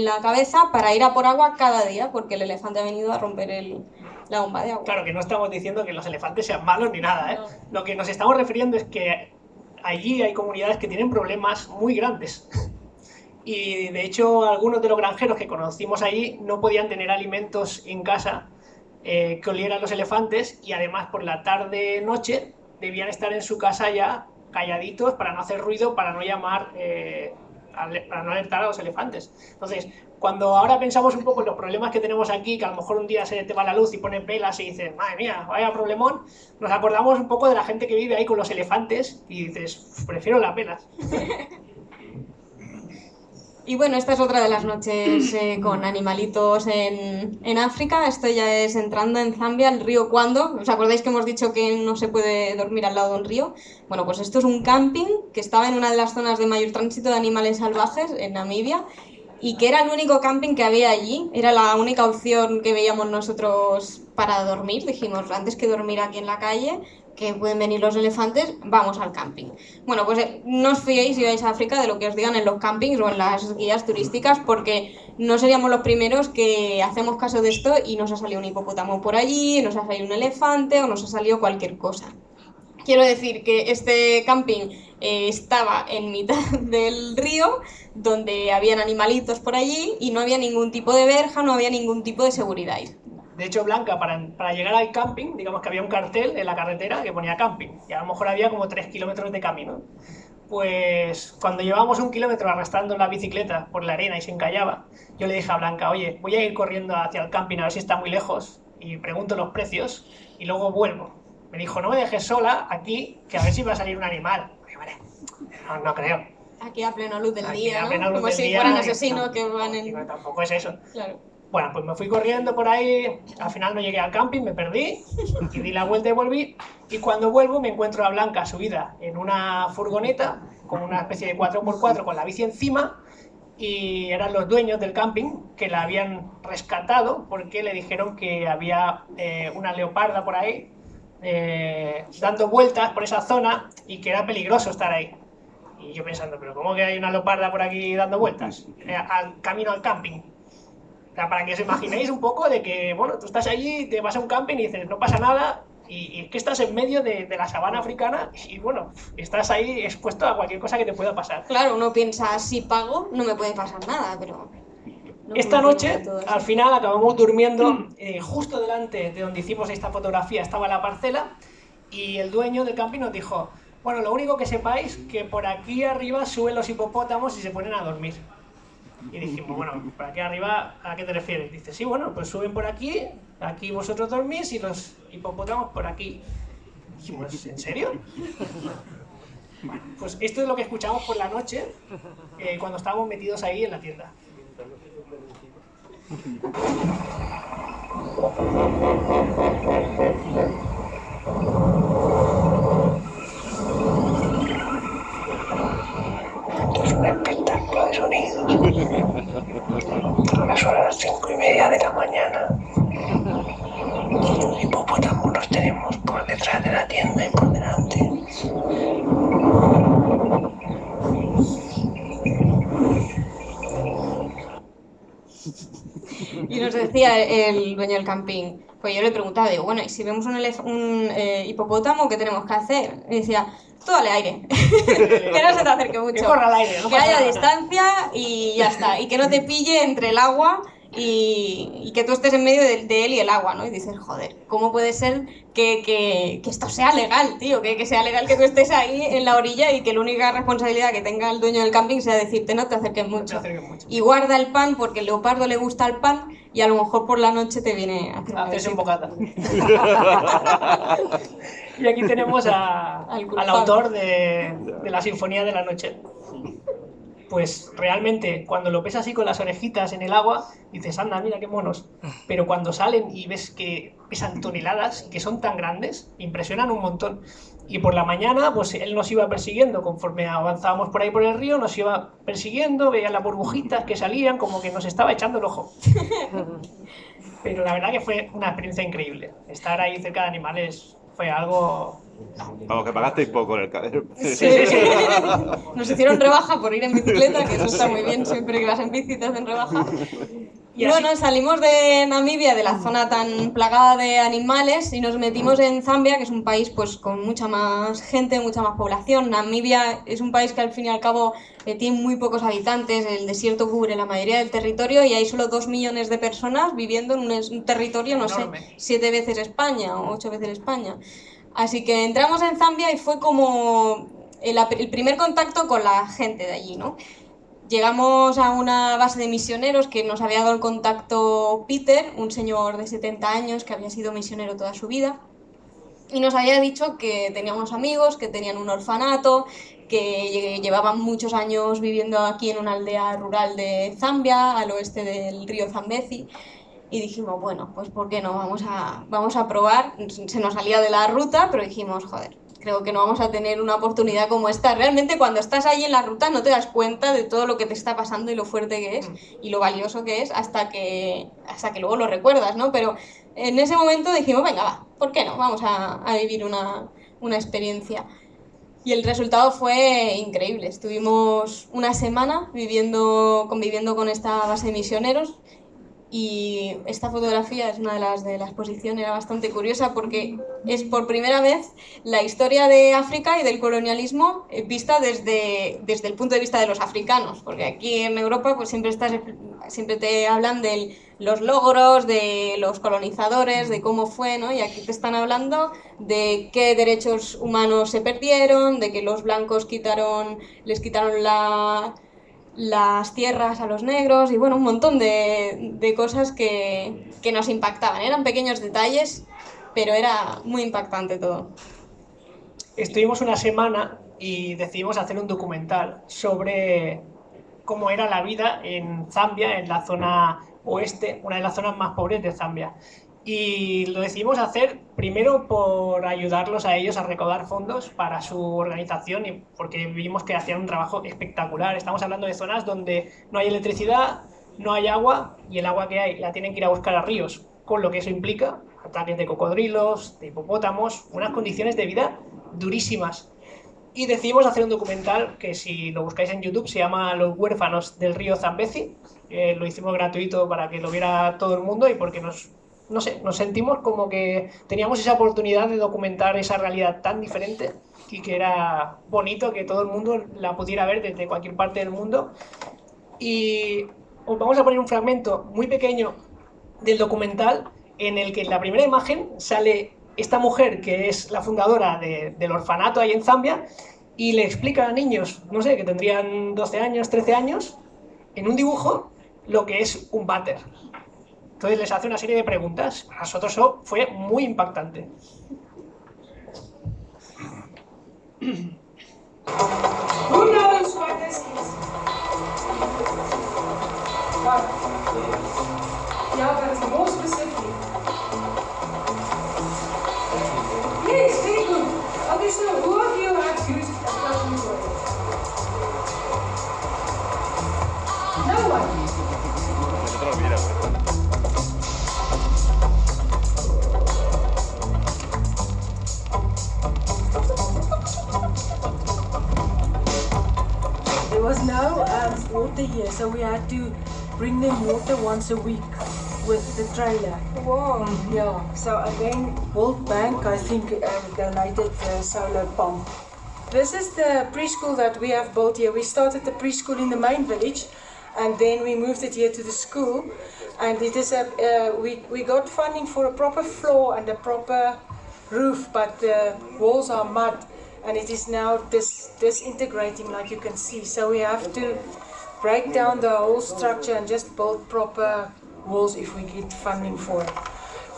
la cabeza para ir a por agua cada día porque el elefante ha venido a romper la bomba de agua. Claro, que no estamos diciendo que los elefantes sean malos ni nada, ¿eh? No. Lo que nos estamos refiriendo es que allí hay comunidades que tienen problemas muy grandes. y de hecho algunos de los granjeros que conocimos allí no podían tener alimentos en casa que olieran los elefantes, y además por la tarde-noche debían estar en su casa ya calladitos para no hacer ruido, para no llamar, para no alertar a los elefantes. Entonces, cuando ahora pensamos un poco en los problemas que tenemos aquí, que a lo mejor un día se te va la luz y pones velas y dices, madre mía, vaya problemón, nos acordamos un poco de la gente que vive ahí con los elefantes y dices, prefiero las velas. Y bueno, esta es otra de las noches con animalitos en África. Esto ya es entrando en Zambia, el río Cuando. ¿Os acordáis que hemos dicho que no se puede dormir al lado de un río? Bueno, pues esto es un camping que estaba en una de las zonas de mayor tránsito de animales salvajes, en Namibia, y que era el único camping que había allí. Era la única opción que veíamos nosotros para dormir. Dijimos, antes que dormir aquí en la calle, que pueden venir los elefantes, vamos al camping. Bueno, pues no os fiéis si vais a África de lo que os digan en los campings o en las guías turísticas, porque no seríamos los primeros que hacemos caso de esto y nos ha salido un hipopótamo por allí, nos ha salido un elefante o nos ha salido cualquier cosa. Quiero decir que este camping estaba en mitad del río, donde habían animalitos por allí y no había ningún tipo de verja, no había ningún tipo de seguridad. De hecho, Blanca, para llegar al camping, digamos que había un cartel en la carretera que ponía camping, y a lo mejor había como 3 kilómetros de camino. Pues cuando llevábamos 1 kilómetro arrastrando la bicicleta por la arena y se encallaba, yo le dije a Blanca, oye, voy a ir corriendo hacia el camping a ver si está muy lejos, y pregunto los precios, y luego vuelvo. Me dijo, no me dejes sola aquí, que a ver si va a salir un animal. Oye, vale, no creo. Aquí a plena luz del Aquí día, a plena ¿no? luz Como del si día, fueran asesinos que van en... Digo, tampoco es eso. Claro. Bueno, pues me fui corriendo por ahí, al final no llegué al camping, me perdí, y di la vuelta y volví, y cuando vuelvo me encuentro a Blanca subida en una furgoneta, con una especie de 4x4 con la bici encima, y eran los dueños del camping que la habían rescatado porque le dijeron que había una leoparda por ahí dando vueltas por esa zona y que era peligroso estar ahí. Y yo pensando, pero ¿cómo que hay una leoparda por aquí dando vueltas? Camino al camping. O sea, para que os imaginéis un poco de que, bueno, tú estás allí, te vas a un camping y dices, no pasa nada, y es que estás en medio de la sabana africana y, bueno, estás ahí expuesto a cualquier cosa que te pueda pasar. Claro, uno piensa, si pago, no me puede pasar nada, pero... No Esta noche, al final final, acabamos durmiendo justo delante de donde hicimos esta fotografía, estaba la parcela, y el dueño del camping nos dijo, bueno, lo único que sepáis que por aquí arriba suben los hipopótamos y se ponen a dormir. Y dijimos, bueno, por aquí arriba, ¿a qué te refieres? Dice, sí, bueno, pues suben por aquí vosotros dormís y los hipopótamos por aquí. Dijimos, ¿en serio? Bueno, pues esto es lo que escuchamos por la noche cuando estábamos metidos ahí en la tienda. Es un espectáculo de sonidos. Ahora son las 5:30 de la mañana. Y los hipopótamos los tenemos por detrás de la tienda y por delante. Y nos decía el dueño del camping, pues yo le preguntaba, digo, bueno, y si vemos un hipopótamo, ¿qué tenemos que hacer? Y decía, tú dale aire, que no se te acerque mucho, Que corra al aire, no que pasa haya nada. distancia y ya está, y que no te pille entre el agua y que tú estés en medio de él y el agua, ¿no? Y dices, joder, ¿cómo puede ser que esto sea legal, tío? Que sea legal que tú estés ahí en la orilla y que la única responsabilidad que tenga el dueño del camping sea decirte no te acerques No te mucho. acerques mucho. Y guarda el pan porque el leopardo le gusta el pan y a lo mejor por la noche te viene a hacer una Hacerse un visita. bocata. Y aquí tenemos Al culpable. al autor de la Sinfonía de la Noche. Pues realmente, cuando lo ves así con las orejitas en el agua, dices, anda, mira qué monos. Pero cuando salen y ves que pesan toneladas y que son tan grandes, impresionan un montón. Y por la mañana, pues él nos iba persiguiendo, conforme avanzábamos por ahí por el río, nos iba persiguiendo, veía las burbujitas que salían, como que nos estaba echando el ojo. Pero la verdad que fue una experiencia increíble. Estar ahí cerca de animales fue algo... Vamos, que pagasteis poco en el cadero. Sí. Nos hicieron rebaja por ir en bicicleta, que eso está muy bien, siempre que vas en bici te hacen rebaja. Y así- Bueno, salimos de Namibia, de la zona tan plagada de animales, y nos metimos en Zambia, que es un país pues con mucha más gente, mucha más población. Namibia es un país que al fin y al cabo tiene muy pocos habitantes, el desierto cubre la mayoría del territorio y hay solo 2 millones de personas viviendo en un territorio, no sé, Enorme. 7 veces España o 8 veces España. Así que entramos en Zambia y fue como el primer contacto con la gente de allí, ¿no? Llegamos a una base de misioneros que nos había dado el contacto Peter, un señor de 70 años que había sido misionero toda su vida, y nos había dicho que tenía unos amigos, que tenían un orfanato, que llevaban muchos años viviendo aquí en una aldea rural de Zambia, al oeste del río Zambezi, y dijimos, bueno, pues ¿por qué no? Vamos a probar. Se nos salía de la ruta, pero dijimos, joder, creo que no vamos a tener una oportunidad como esta. Realmente cuando estás ahí en la ruta no te das cuenta de todo lo que te está pasando y lo fuerte que es y lo valioso que es hasta que luego lo recuerdas, ¿no? Pero en ese momento dijimos, venga, va, ¿por qué no? Vamos a vivir una experiencia. Y el resultado fue increíble. Estuvimos una semana conviviendo con esta base de misioneros. Y esta fotografía es una de la exposición, era bastante curiosa porque es por primera vez la historia de África y del colonialismo vista desde el punto de vista de los africanos, porque aquí en Europa pues siempre te hablan de los logros, de los colonizadores, de cómo fue, ¿no? Y aquí te están hablando de qué derechos humanos se perdieron, de que los blancos les quitaron las tierras a los negros y bueno, un montón de cosas que nos impactaban. Eran pequeños detalles, pero era muy impactante todo. Estuvimos una semana y decidimos hacer un documental sobre cómo era la vida en Zambia, en la zona oeste, una de las zonas más pobres de Zambia. Y lo decidimos hacer primero por ayudarlos a ellos a recaudar fondos para su organización y porque vimos que hacían un trabajo espectacular. Estamos hablando de zonas donde no hay electricidad, no hay agua y el agua que hay la tienen que ir a buscar a ríos, con lo que eso implica ataques de cocodrilos, de hipopótamos, unas condiciones de vida durísimas. Y decidimos hacer un documental que si lo buscáis en YouTube se llama Los huérfanos del río Zambezi. Lo hicimos gratuito para que lo viera todo el mundo y porque nos sentimos como que teníamos esa oportunidad de documentar esa realidad tan diferente y que era bonito que todo el mundo la pudiera ver desde cualquier parte del mundo. Y os vamos a poner un fragmento muy pequeño del documental en el que en la primera imagen sale esta mujer que es la fundadora del orfanato ahí en Zambia y le explica a niños, no sé, que tendrían 12 años, 13 años, en un dibujo lo que es un váter. Entonces les hace una serie de preguntas. Para nosotros eso fue muy impactante. Who knows what this is? What? Yeah, but it's more specific. Yes, very good. Okay, so who of you have used a cotton toilet? No one. There was no water here, so we had to bring them water once a week with the trailer. Wow. Yeah, so and then World Bank, I think, donated the solar pump. This is the preschool that we have built here. We started the preschool in the main village, and then we moved it here to the school. And it is we got funding for a proper floor and a proper roof, but the walls are mud. And it is now disintegrating, like you can see. So we have to break down the whole structure and just build proper walls if we get funding for it.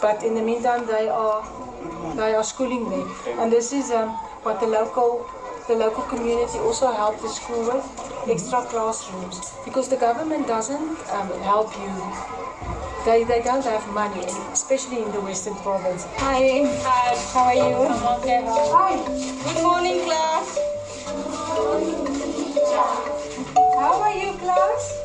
But in the meantime, they are schooling there. And this is what the local community also helped the school with, extra classrooms. Because the government doesn't help you. They don't have money, especially in the Western province. Hi. Hi. How are you? I'm okay. Hi. Good morning, class. How are you, class?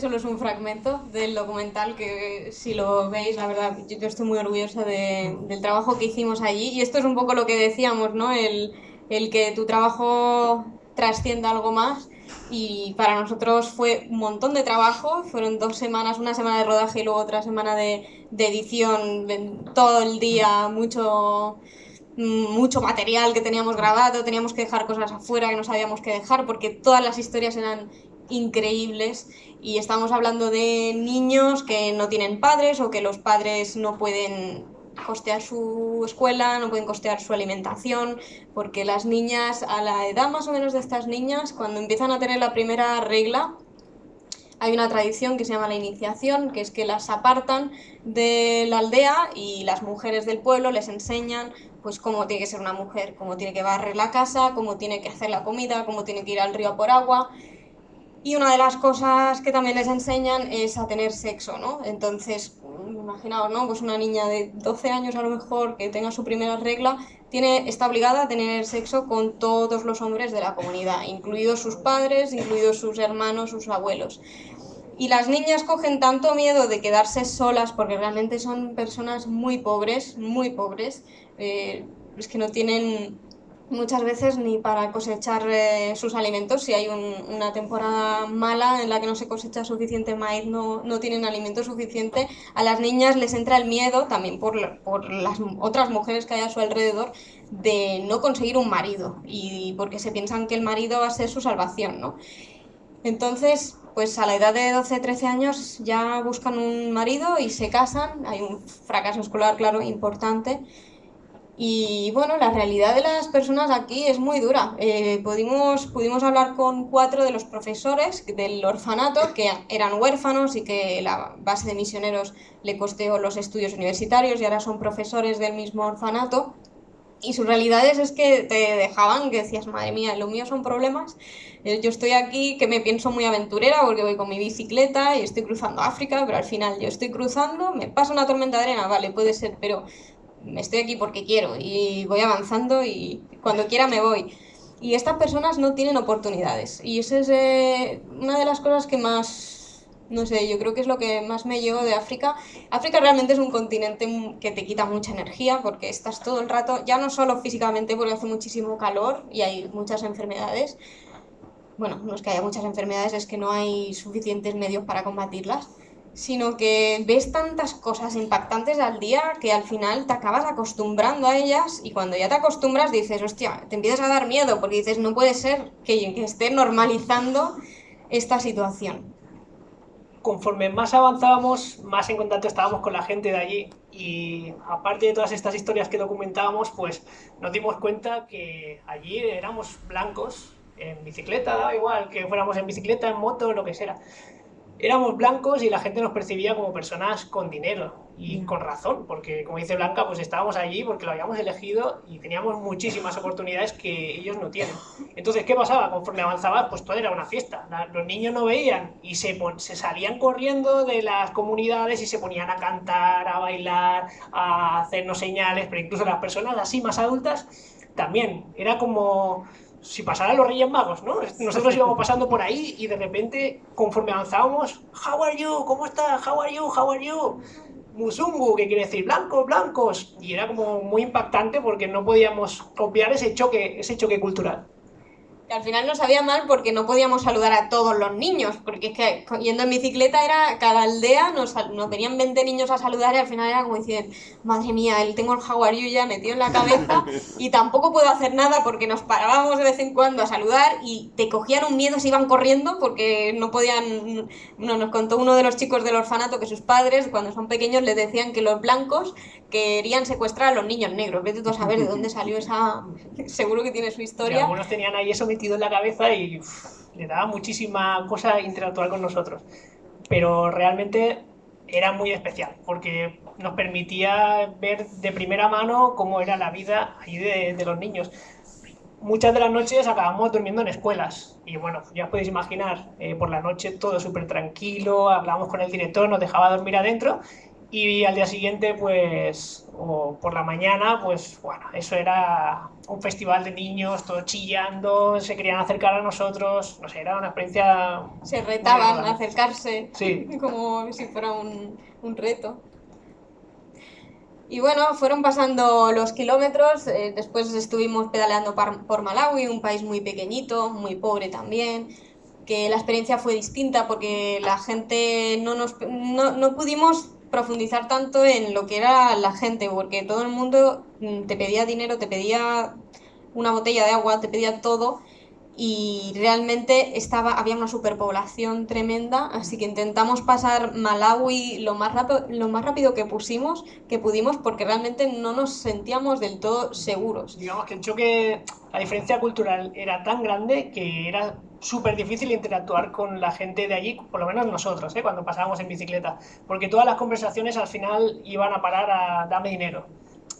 solo es un fragmento del documental que si lo veis, la verdad, yo estoy muy orgullosa del trabajo que hicimos allí. Y esto es un poco lo que decíamos, ¿no? El que tu trabajo trascienda algo más. Y para nosotros fue un montón de trabajo, fueron 2 semanas, una semana de rodaje y luego otra semana de edición, todo el día, mucho material que teníamos grabado, teníamos que dejar cosas afuera que no sabíamos que dejar porque todas las historias eran increíbles y estamos hablando de niños que no tienen padres o que los padres no pueden costear su escuela, no pueden costear su alimentación, porque las niñas, a la edad más o menos de estas niñas, cuando empiezan a tener la primera regla, hay una tradición que se llama la iniciación, que es que las apartan de la aldea y las mujeres del pueblo les enseñan pues cómo tiene que ser una mujer, cómo tiene que barrer la casa, cómo tiene que hacer la comida, cómo tiene que ir al río a por agua. Y una de las cosas que también les enseñan es a tener sexo, ¿no? Entonces, imaginaos, ¿no? Pues una niña de 12 años a lo mejor que tenga su primera regla está obligada a tener sexo con todos los hombres de la comunidad, incluidos sus padres, incluidos sus hermanos, sus abuelos. Y las niñas cogen tanto miedo de quedarse solas porque realmente son personas muy pobres, es que no tienen muchas veces ni para cosechar sus alimentos. Si hay una temporada mala en la que no se cosecha suficiente maíz, no tienen alimento suficiente, a las niñas les entra el miedo, también por las otras mujeres que hay a su alrededor, de no conseguir un marido y porque se piensan que el marido va a ser su salvación, ¿no? Entonces, pues a la edad de 12, 13 años ya buscan un marido y se casan, hay un fracaso escolar, claro, importante. Y bueno, la realidad de las personas aquí es muy dura. Pudimos hablar con 4 de los profesores del orfanato que eran huérfanos y que la base de misioneros le costeó los estudios universitarios y ahora son profesores del mismo orfanato. Y sus realidades es que te dejaban, que decías, madre mía, lo mío son problemas. Yo estoy aquí que me pienso muy aventurera porque voy con mi bicicleta y estoy cruzando África, pero al final yo estoy cruzando, me pasa una tormenta de arena, vale, puede ser, pero estoy aquí porque quiero y voy avanzando y cuando quiera me voy. Y estas personas no tienen oportunidades. Y eso es una de las cosas que más, no sé, yo creo que es lo que más me llevo de África. África realmente es un continente que te quita mucha energía porque estás todo el rato, ya no solo físicamente porque hace muchísimo calor y hay muchas enfermedades. Bueno, no es que haya muchas enfermedades, es que no hay suficientes medios para combatirlas, sino que ves tantas cosas impactantes al día que al final te acabas acostumbrando a ellas y cuando ya te acostumbras dices, hostia, te empiezas a dar miedo porque dices, no puede ser que esté normalizando esta situación. Conforme más avanzábamos, más en contacto estábamos con la gente de allí y aparte de todas estas historias que documentábamos, pues nos dimos cuenta que allí éramos blancos en bicicleta, daba igual que fuéramos en bicicleta, en moto, lo que sea. Éramos blancos y la gente nos percibía como personas con dinero y con razón, porque como dice Blanca, pues estábamos allí porque lo habíamos elegido y teníamos muchísimas oportunidades que ellos no tienen. Entonces, ¿qué pasaba? Conforme avanzaba, pues todo era una fiesta. Los niños no veían y se salían corriendo de las comunidades y se ponían a cantar, a bailar, a hacernos señales, pero incluso las personas así más adultas también. Era como si pasaran los Reyes Magos, ¿no? Nosotros íbamos pasando por ahí y de repente, conforme avanzábamos, how are you, ¿cómo estás? How are you, how are you? Musungu, que quiere decir blancos, blancos. Y era como muy impactante porque no podíamos obviar ese choque cultural. Que al final nos sabía mal porque no podíamos saludar a todos los niños, porque es que yendo en bicicleta era cada aldea, nos venían 20 niños a saludar y al final era como decir, madre mía, tengo el how are you ya metido en la cabeza y tampoco puedo hacer nada porque nos parábamos de vez en cuando a saludar y te cogían un miedo, se iban corriendo porque no podían. Nos contó uno de los chicos del orfanato que sus padres cuando son pequeños les decían que los blancos querían secuestrar a los niños negros. Vete tú a saber de dónde salió esa. Seguro que tiene su historia. Y algunos tenían ahí eso metido en la cabeza y le daba muchísima cosa interactuar con nosotros. Pero realmente era muy especial porque nos permitía ver de primera mano cómo era la vida ahí de los niños. Muchas de las noches acabamos durmiendo en escuelas y bueno, ya os podéis imaginar, por la noche todo súper tranquilo, hablábamos con el director, nos dejaba dormir adentro Y al día siguiente, pues, o por la mañana, pues, bueno, eso era un festival de niños, todos chillando, se querían acercar a nosotros, no sé, era una experiencia Se muy retaban a agradable. acercarse, Sí, como si fuera un reto. Y bueno, fueron pasando los kilómetros, después estuvimos pedaleando por Malawi, un país muy pequeñito, muy pobre también, que la experiencia fue distinta porque la gente no pudimos profundizar tanto en lo que era la gente, porque todo el mundo te pedía dinero, te pedía una botella de agua, te pedía todo, y realmente había una superpoblación tremenda, así que intentamos pasar Malawi lo más rápido que pudimos, porque realmente no nos sentíamos del todo seguros. digamos que el choque, la diferencia cultural era tan grande que era súper difícil interactuar con la gente de allí, por lo menos nosotros, cuando pasábamos en bicicleta, porque todas las conversaciones al final iban a parar a dame dinero.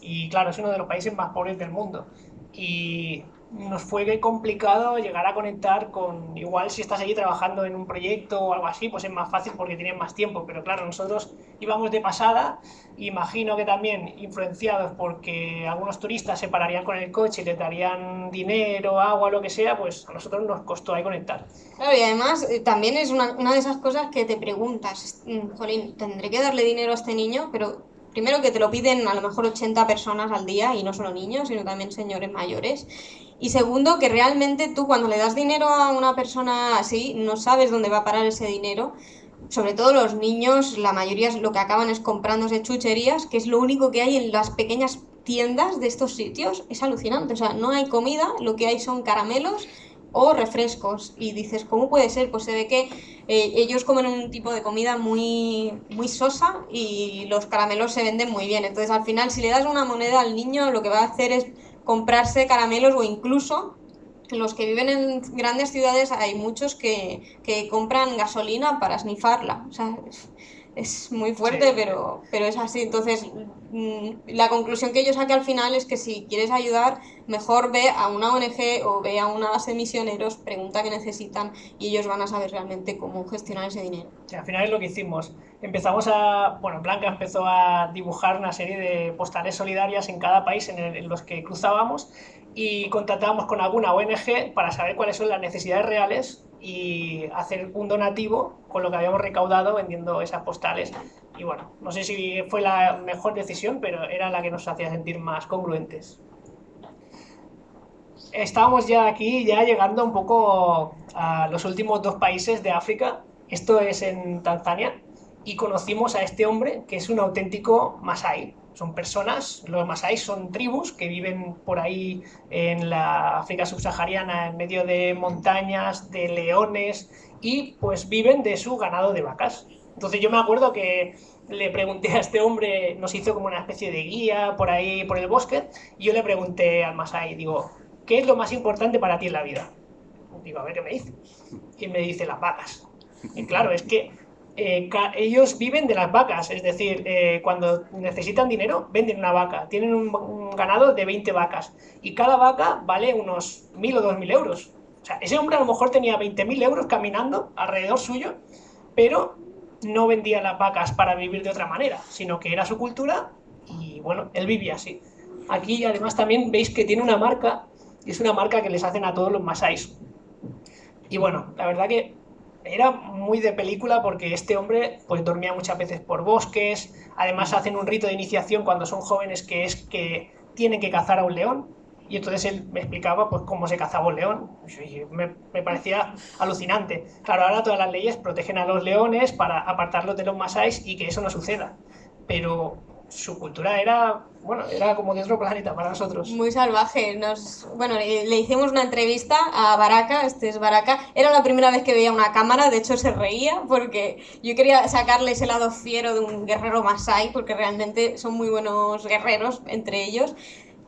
Y claro, es uno de los países más pobres del mundo. Y nos fue complicado llegar a conectar con, igual si estás allí trabajando en un proyecto o algo así, pues es más fácil porque tienes más tiempo, pero claro, nosotros íbamos de pasada, imagino que también influenciados porque algunos turistas se pararían con el coche y les darían dinero, agua, lo que sea, pues a nosotros nos costó ahí conectar. Claro, y además también es una de esas cosas que te preguntas, jolín, ¿tendré que darle dinero a este niño? Pero primero que te lo piden a lo mejor 80 personas al día, y no solo niños, sino también señores mayores. Y segundo, que realmente tú cuando le das dinero a una persona así, no sabes dónde va a parar ese dinero. Sobre todo los niños, la mayoría lo que acaban es comprándose chucherías, que es lo único que hay en las pequeñas tiendas de estos sitios. Es alucinante, o sea, no hay comida, lo que hay son caramelos o refrescos. Y dices, ¿cómo puede ser? Pues se ve que ellos comen un tipo de comida muy sosa y los caramelos se venden muy bien. Entonces, al final, si le das una moneda al niño, lo que va a hacer es comprarse caramelos, o incluso los que viven en grandes ciudades hay muchos que compran gasolina para snifarla. O sea, es muy fuerte, Sí. pero es así. Entonces, la conclusión que yo saqué al final es que si quieres ayudar, mejor ve a una ONG o ve a una base de misioneros, pregunta qué necesitan y ellos van a saber realmente cómo gestionar ese dinero. Sí, al final es lo que hicimos. Empezamos a, bueno, Blanca empezó a dibujar una serie de postales solidarias en cada país en los que cruzábamos, y contactábamos con alguna ONG para saber cuáles son las necesidades reales y hacer un donativo con lo que habíamos recaudado vendiendo esas postales. Y bueno, no sé si fue la mejor decisión, pero era la que nos hacía sentir más congruentes. Estábamos ya aquí, ya llegando un poco a los últimos dos países de África. Esto es en Tanzania, y conocimos a este hombre que es un auténtico masái. Son personas, los masáis son tribus que viven por ahí en la África subsahariana, en medio de montañas, de leones, y pues viven de su ganado de vacas. Entonces yo me acuerdo que le pregunté a este hombre, nos hizo como una especie de guía por ahí, por el bosque, y yo le pregunté al masái, digo, ¿qué es lo más importante para ti en la vida? Digo, a ver qué me dice. Y me dice las vacas. Y claro, es que ellos viven de las vacas, es decir, cuando necesitan dinero, venden una vaca. Tienen un ganado de 20 vacas y cada vaca vale unos 1.000 o 2.000 euros. O sea, ese hombre a lo mejor tenía 20.000 euros caminando alrededor suyo, pero no vendía las vacas para vivir de otra manera, sino que era su cultura y bueno, él vivía así. Aquí además también veis que tiene una marca, y es una marca que les hacen a todos los masáis. Y bueno, la verdad que era muy de película porque este hombre pues dormía muchas veces por bosques, además hacen un rito de iniciación cuando son jóvenes que es que tienen que cazar a un león, y entonces él me explicaba pues cómo se cazaba un león. Y me parecía alucinante. Claro, ahora todas las leyes protegen a los leones para apartarlos de los masáis y que eso no suceda, pero su cultura era, bueno, era como de otro planeta para nosotros. Muy salvaje. Bueno, le hicimos una entrevista a Baraka, este es Baraka. Era la primera vez que veía una cámara, de hecho se reía porque yo quería sacarle ese lado fiero de un guerrero masái, porque realmente son muy buenos guerreros entre ellos.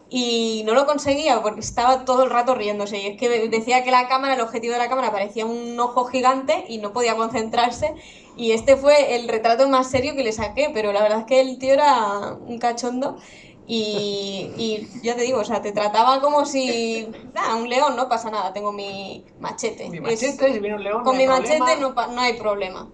Y no lo conseguía porque estaba todo el rato riéndose. Y es que decía que la cámara, el objetivo de la cámara parecía un ojo gigante y no podía concentrarse. Y este fue el retrato más serio que le saqué, pero la verdad es que el tío era un cachondo. Y ya te digo, o sea, te trataba como si, un león, no pasa nada, tengo mi machete. Mi machete, si viene un león, Con no hay mi problema. machete no hay problema.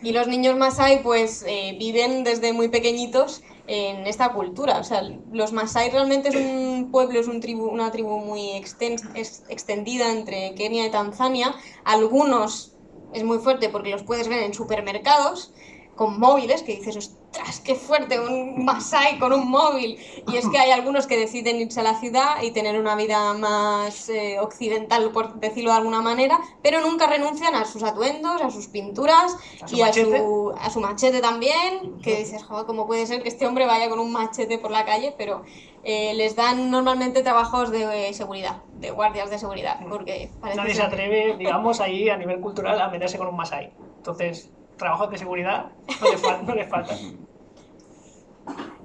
Y los niños Masái pues viven desde muy pequeñitos en esta cultura. O sea, los Masái realmente es un pueblo, es una tribu muy extendida entre Kenia y Tanzania. Algunos es muy fuerte porque los puedes ver en supermercados con móviles, que dices, ostras, qué fuerte, un Masái con un móvil. Y es que hay algunos que deciden irse a la ciudad y tener una vida más occidental, por decirlo de alguna manera, pero nunca renuncian a sus atuendos, a sus pinturas y a su machete también, que dices, joder, ¿cómo puede ser que este hombre vaya con un machete por la calle? Pero les dan normalmente trabajos de seguridad, de guardias de seguridad, porque nadie se atreve, digamos, ahí a nivel cultural a meterse con un Masái. Entonces, trabajos de seguridad no les falta.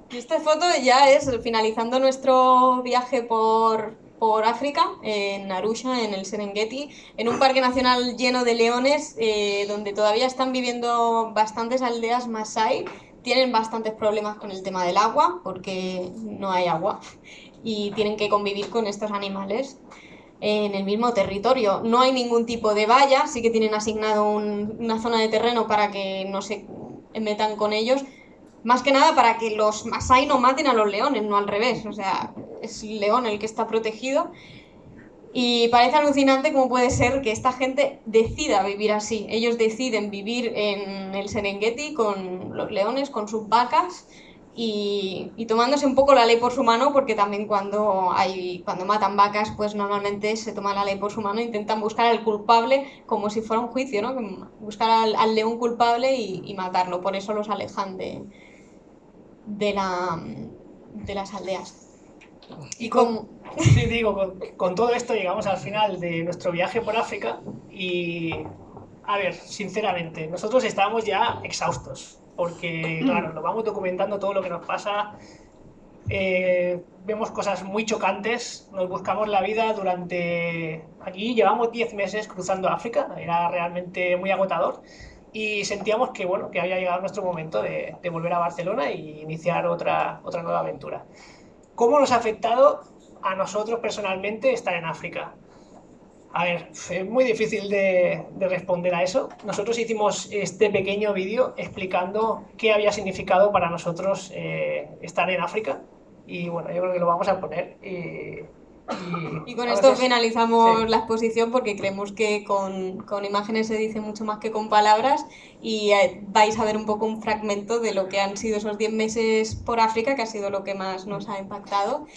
Y esta foto ya es finalizando nuestro viaje por África, en Arusha, en el Serengeti, en un parque nacional lleno de leones, donde todavía están viviendo bastantes aldeas Masái. Tienen bastantes problemas con el tema del agua, porque no hay agua, y tienen que convivir con estos animales en el mismo territorio. No hay ningún tipo de valla, sí que tienen asignado una zona de terreno para que no se metan con ellos, más que nada para que los Masái no maten a los leones, no al revés. O sea, es el león el que está protegido. Y parece alucinante cómo puede ser que esta gente decida vivir así. Ellos deciden vivir en el Serengeti con los leones, con sus vacas, y tomándose un poco la ley por su mano, porque también cuando matan vacas, pues normalmente se toma la ley por su mano e intentan buscar al culpable como si fuera un juicio, ¿no? Buscar al león culpable y matarlo. Por eso los alejan de las aldeas. Y con todo esto llegamos al final de nuestro viaje por África y, a ver, sinceramente, nosotros estábamos ya exhaustos, porque, claro, lo vamos documentando todo lo que nos pasa, vemos cosas muy chocantes, nos buscamos la vida durante... Aquí llevamos 10 meses cruzando África, era realmente muy agotador, y sentíamos que, bueno, que había llegado nuestro momento de volver a Barcelona y iniciar otra nueva aventura. ¿Cómo nos ha afectado a nosotros personalmente estar en África? A ver, es muy difícil de responder a eso. Nosotros hicimos este pequeño vídeo explicando qué había significado para nosotros estar en África. Y bueno, yo creo que lo vamos a poner. Y con esto finalizamos la exposición, porque creemos que con imágenes se dice mucho más que con palabras, y vais a ver un poco un fragmento de lo que han sido esos 10 meses por África, que ha sido lo que más nos ha impactado.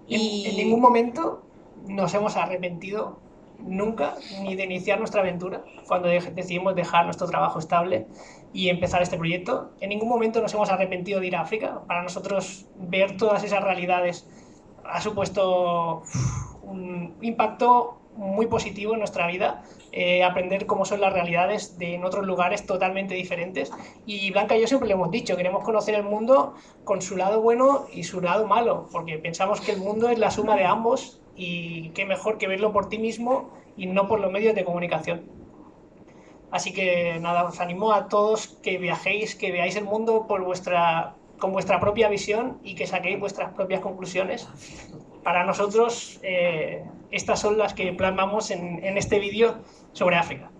En ningún momento nos hemos arrepentido nunca ni de iniciar nuestra aventura cuando decidimos dejar nuestro trabajo estable y empezar este proyecto. En ningún momento nos hemos arrepentido de ir a África. Para nosotros ver todas esas realidades ha supuesto un impacto muy positivo en nuestra vida, aprender cómo son las realidades en otros lugares totalmente diferentes. Y Blanca y yo siempre le hemos dicho, queremos conocer el mundo con su lado bueno y su lado malo, porque pensamos que el mundo es la suma de ambos, y qué mejor que verlo por ti mismo y no por los medios de comunicación. Así que nada, os animo a todos que viajéis, que veáis el mundo con vuestra propia visión y que saquéis vuestras propias conclusiones. Para nosotros, estas son las que plasmamos en este vídeo sobre África.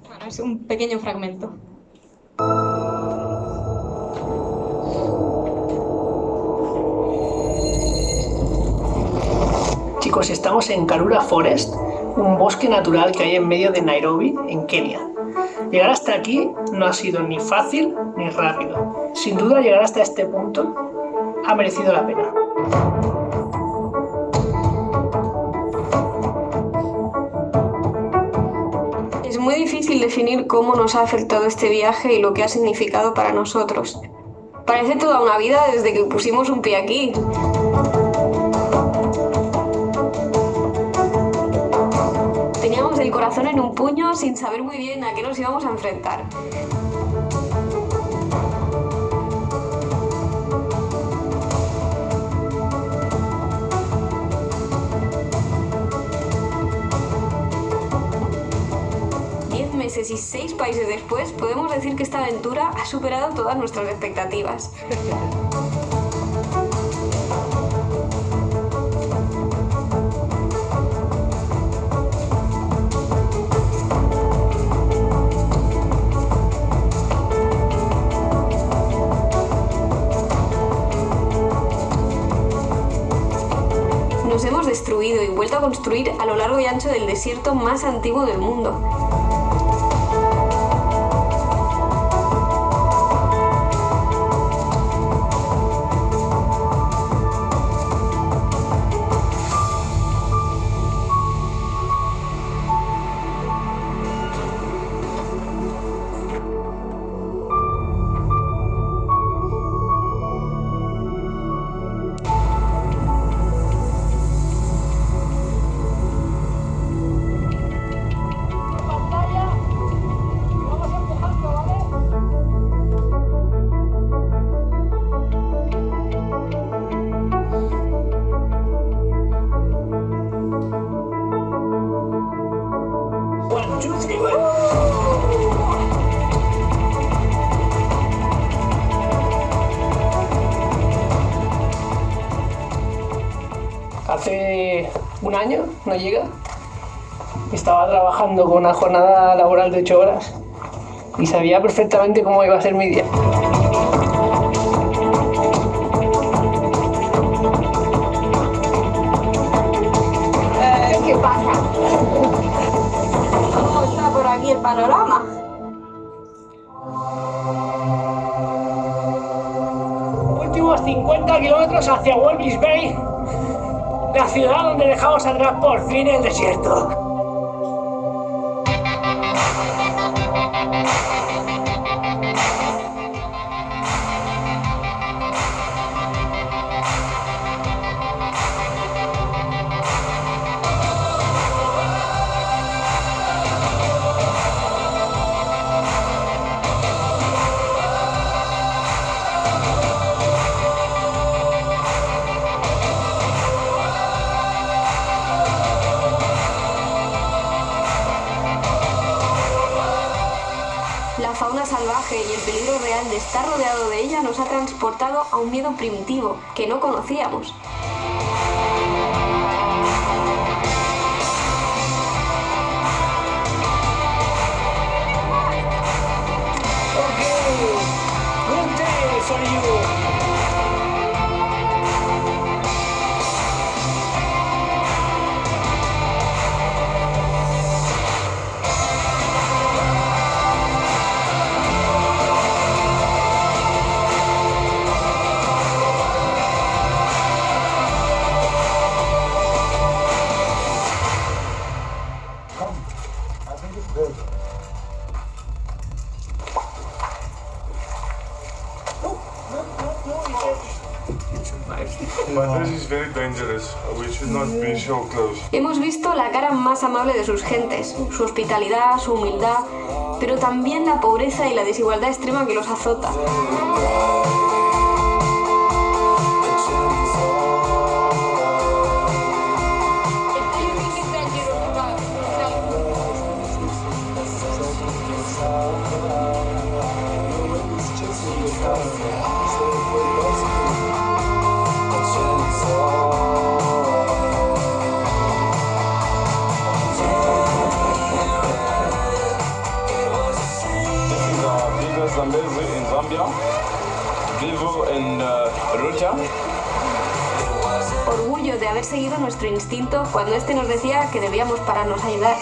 Bueno, es un pequeño fragmento. Chicos, estamos en Karura Forest, un bosque natural que hay en medio de Nairobi, en Kenia. Llegar hasta aquí no ha sido ni fácil ni rápido. Sin duda, llegar hasta este punto ha merecido la pena. Es muy difícil definir cómo nos ha afectado este viaje y lo que ha significado para nosotros. Parece toda una vida desde que pusimos un pie aquí. Teníamos el corazón en un puño sin saber muy bien a qué nos íbamos a enfrentar. Meses y 6 países después, podemos decir que esta aventura ha superado todas nuestras expectativas. construir a lo largo y ancho del desierto más antiguo del mundo. Hace un año, no llega, estaba trabajando con una jornada laboral de 8 horas y sabía perfectamente cómo iba a ser mi día. ¿Qué pasa? ¿Cómo está por aquí el panorama? Últimos 50 kilómetros hacia Walvis Bay, la ciudad donde dejamos atrás por fin el desierto. La fauna salvaje y el peligro real de estar rodeado de ella nos ha transportado a un miedo primitivo que no conocíamos. Good day for you. But this is very dangerous. We should not be so close. Hemos visto la cara más amable de sus gentes, su hospitalidad, su humildad, pero también la pobreza y la desigualdad extrema que los azota. Zambezi in Zambia. Vivo en Rucha. Orgullo de haber seguido nuestro instinto cuando este nos decía que debíamos pararnos a ayudar.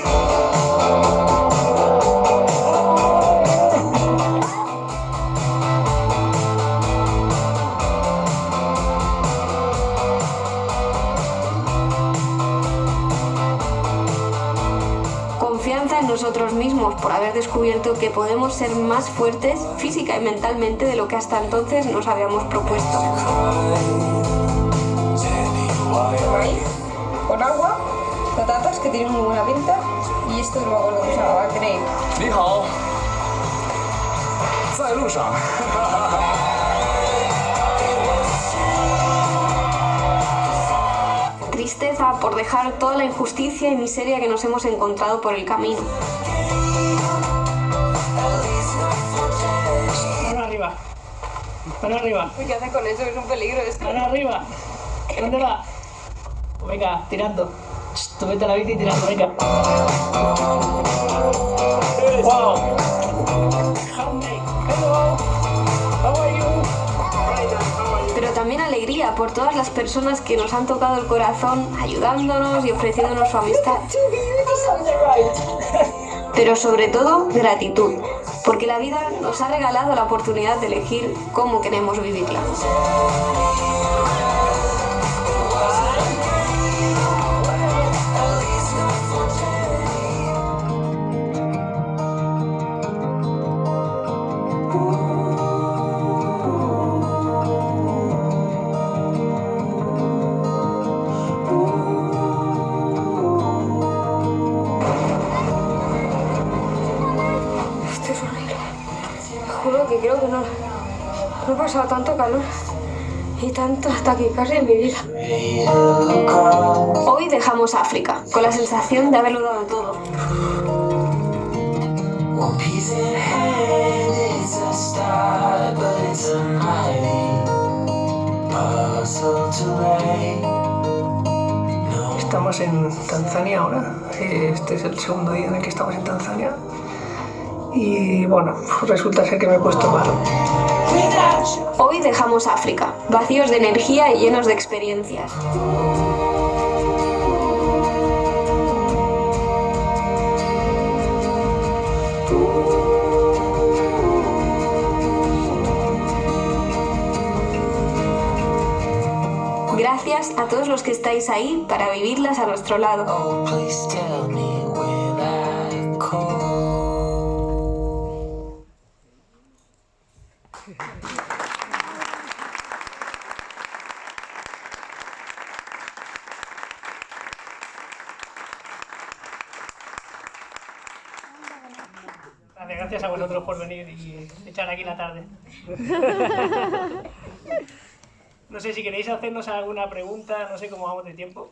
Confianza en nosotros mismos por haber descubierto que podemos ser más fuertes física y mentalmente de lo que hasta entonces nos habíamos propuesto. Maíz con agua, patatas que tienen muy buena pinta y esto no me acuerdo cómo se llamaba, creo. 你好，在路上。Tristeza por dejar toda la injusticia y miseria que nos hemos encontrado por el camino. Mano arriba. Mano arriba. Uy, ¿qué haces con eso? Es un peligro esto. Mano arriba. ¿Dónde va? Venga, tirando. Tú vete a la bici y tirando, venga. Wow. Pero también alegría por toda todas las personas que nos han tocado el corazón ayudándonos y ofreciéndonos su amistad. Pero sobre todo, gratitud, porque la vida nos ha regalado la oportunidad de elegir cómo queremos vivirla. Que creo que no he pasado tanto calor y tanto taquicardia en mi vida. Hoy dejamos África con la sensación de haberlo dado todo. Estamos en Tanzania ahora. Este es el segundo día en el que estamos en Tanzania. Y bueno, resulta ser que me he puesto malo. Hoy dejamos África, vacíos de energía y llenos de experiencias. Gracias a todos los que estáis ahí para vivirlas a nuestro lado. Gracias a vosotros por venir y echar aquí la tarde. No sé si queréis hacernos alguna pregunta, no sé cómo vamos de tiempo.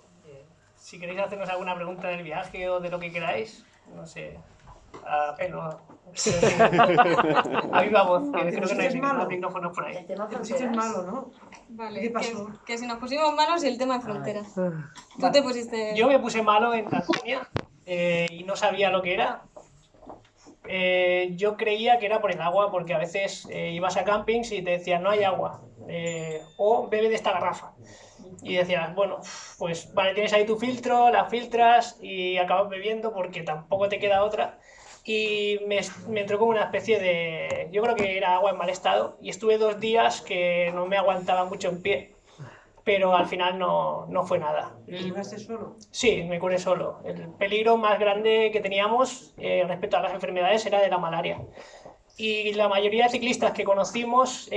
Si queréis hacernos alguna pregunta del viaje o de lo que queráis, no sé, a pelo. A viva voz, que creo que no hay micrófonos por ahí. El tema fronteras es malo, ¿no? Vale, ¿Qué pasó? que si nos pusimos malos y el tema de fronteras. Tú te pusiste... Yo me puse malo en Tanzania y no sabía lo que era. Yo creía que era por el agua, porque a veces ibas a campings y te decían no hay agua, o bebe de esta garrafa. Y decías, bueno, pues vale, tienes ahí tu filtro, la filtras y acabas bebiendo porque tampoco te queda otra. Y me entró como una especie de... Yo creo que era agua en mal estado y estuve 2 días que no me aguantaba mucho en pie. Pero al final no fue nada. ¿Te curaste solo? Sí, me curé solo. El peligro más grande que teníamos respecto a las enfermedades era de la malaria. Y la mayoría de ciclistas que conocimos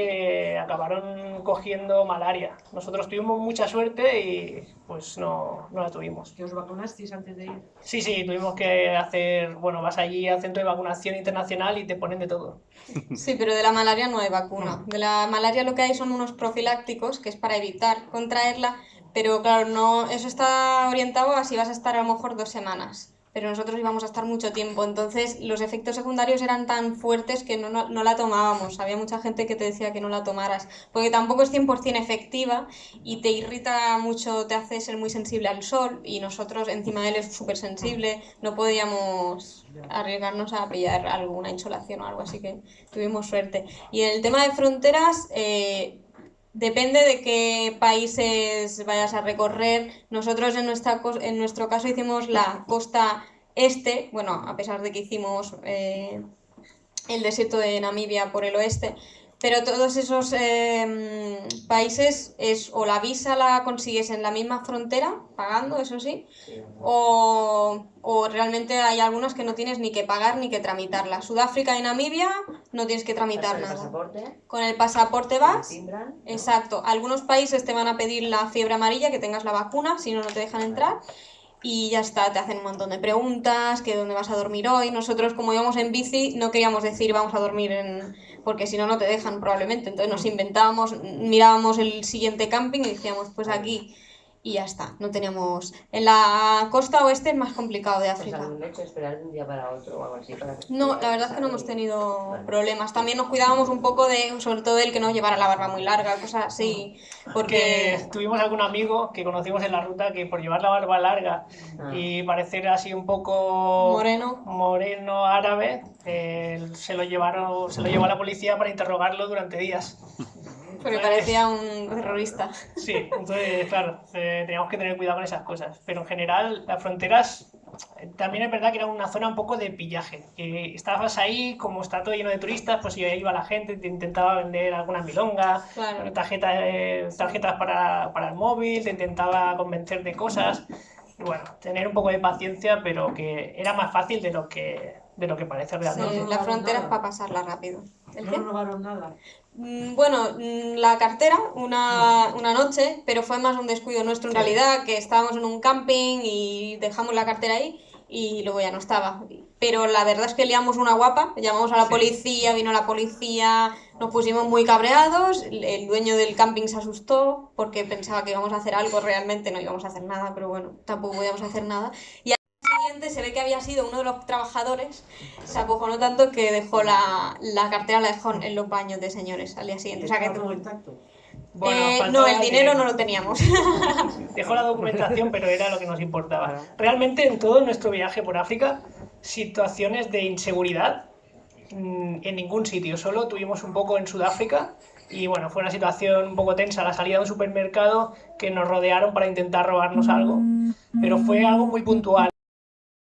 acabaron cogiendo malaria. Nosotros tuvimos mucha suerte y pues no la tuvimos. ¿Que os vacunasteis antes de ir? Sí, tuvimos que hacer... Bueno, vas allí al centro de vacunación internacional y te ponen de todo. Sí, pero de la malaria no hay vacuna. De la malaria lo que hay son unos profilácticos, que es para evitar contraerla, pero claro, no, eso está orientado a si vas a estar a lo mejor 2 semanas. Pero nosotros íbamos a estar mucho tiempo, entonces los efectos secundarios eran tan fuertes que no la tomábamos. Había mucha gente que te decía que no la tomaras, porque tampoco es 100% efectiva y te irrita mucho, te hace ser muy sensible al sol, y nosotros, encima de él es súper sensible, no podíamos arriesgarnos a pillar alguna insolación o algo, así que tuvimos suerte. Y en el tema de fronteras... depende de qué países vayas a recorrer. Nosotros en nuestro caso hicimos la costa este, bueno, a pesar de que hicimos el desierto de Namibia por el oeste, pero todos esos países o la visa la consigues en la misma frontera, pagando, eso sí, o realmente hay algunas que no tienes ni que pagar ni que tramitarla. Sudáfrica y Namibia no tienes que tramitar nada. ¿Pasaporte? Con el pasaporte vas, ¿Timbran? exacto. Algunos países te van a pedir la fiebre amarilla, que tengas la vacuna, si no, no te dejan entrar. Y ya está, te hacen un montón de preguntas, que dónde vas a dormir hoy. Nosotros, como íbamos en bici, no queríamos decir vamos a dormir porque si no, no te dejan probablemente. Entonces nos inventábamos, mirábamos el siguiente camping y decíamos, pues aquí. Y ya está, no teníamos... En la costa oeste es más complicado de África. ¿Os han hecho esperar de un día para otro o algo así? No, la verdad es que no hemos tenido problemas. También nos cuidábamos un poco sobre todo el que no llevara la barba muy larga, cosas así, porque... Tuvimos algún amigo que conocimos en la ruta que por llevar la barba larga y parecer así un poco... moreno árabe, se lo llevó a la policía para interrogarlo durante días. Porque parecía un terrorista. Sí, entonces, claro, teníamos que tener cuidado con esas cosas. Pero en general, las fronteras también es verdad que era una zona un poco de pillaje. Que estabas ahí, como está todo lleno de turistas, pues iba la gente, te intentaba vender alguna milonga, Claro. tarjetas para el móvil, te intentaba convencer de cosas. Y bueno, tener un poco de paciencia, pero que era más fácil de lo que parece Sí, realmente. la frontera es para pasarla rápido. ¿El No qué? robaron nada. Bueno, la cartera una noche, pero fue más un descuido nuestro en Sí. realidad, que estábamos en un camping y dejamos la cartera ahí y luego ya no estaba. Pero la verdad es que liamos una guapa, llamamos a la Sí. policía, vino la policía, nos pusimos muy cabreados, el dueño del camping se asustó porque pensaba que íbamos a hacer algo, realmente no íbamos a hacer nada, pero bueno, tampoco podíamos hacer nada. Y siguiente se ve que había sido uno de los trabajadores, se acojonó tanto que dejó la cartera, la dejó en los baños de señores al día siguiente. O sea que Estaba todo intacto. Bueno, no, faltaba el dinero no lo teníamos. Dejó la documentación, pero era lo que nos importaba. Realmente en todo nuestro viaje por África, situaciones de inseguridad en ningún sitio, solo tuvimos un poco en Sudáfrica y bueno, fue una situación un poco tensa a la salida de un supermercado que nos rodearon para intentar robarnos algo, pero fue algo muy puntual.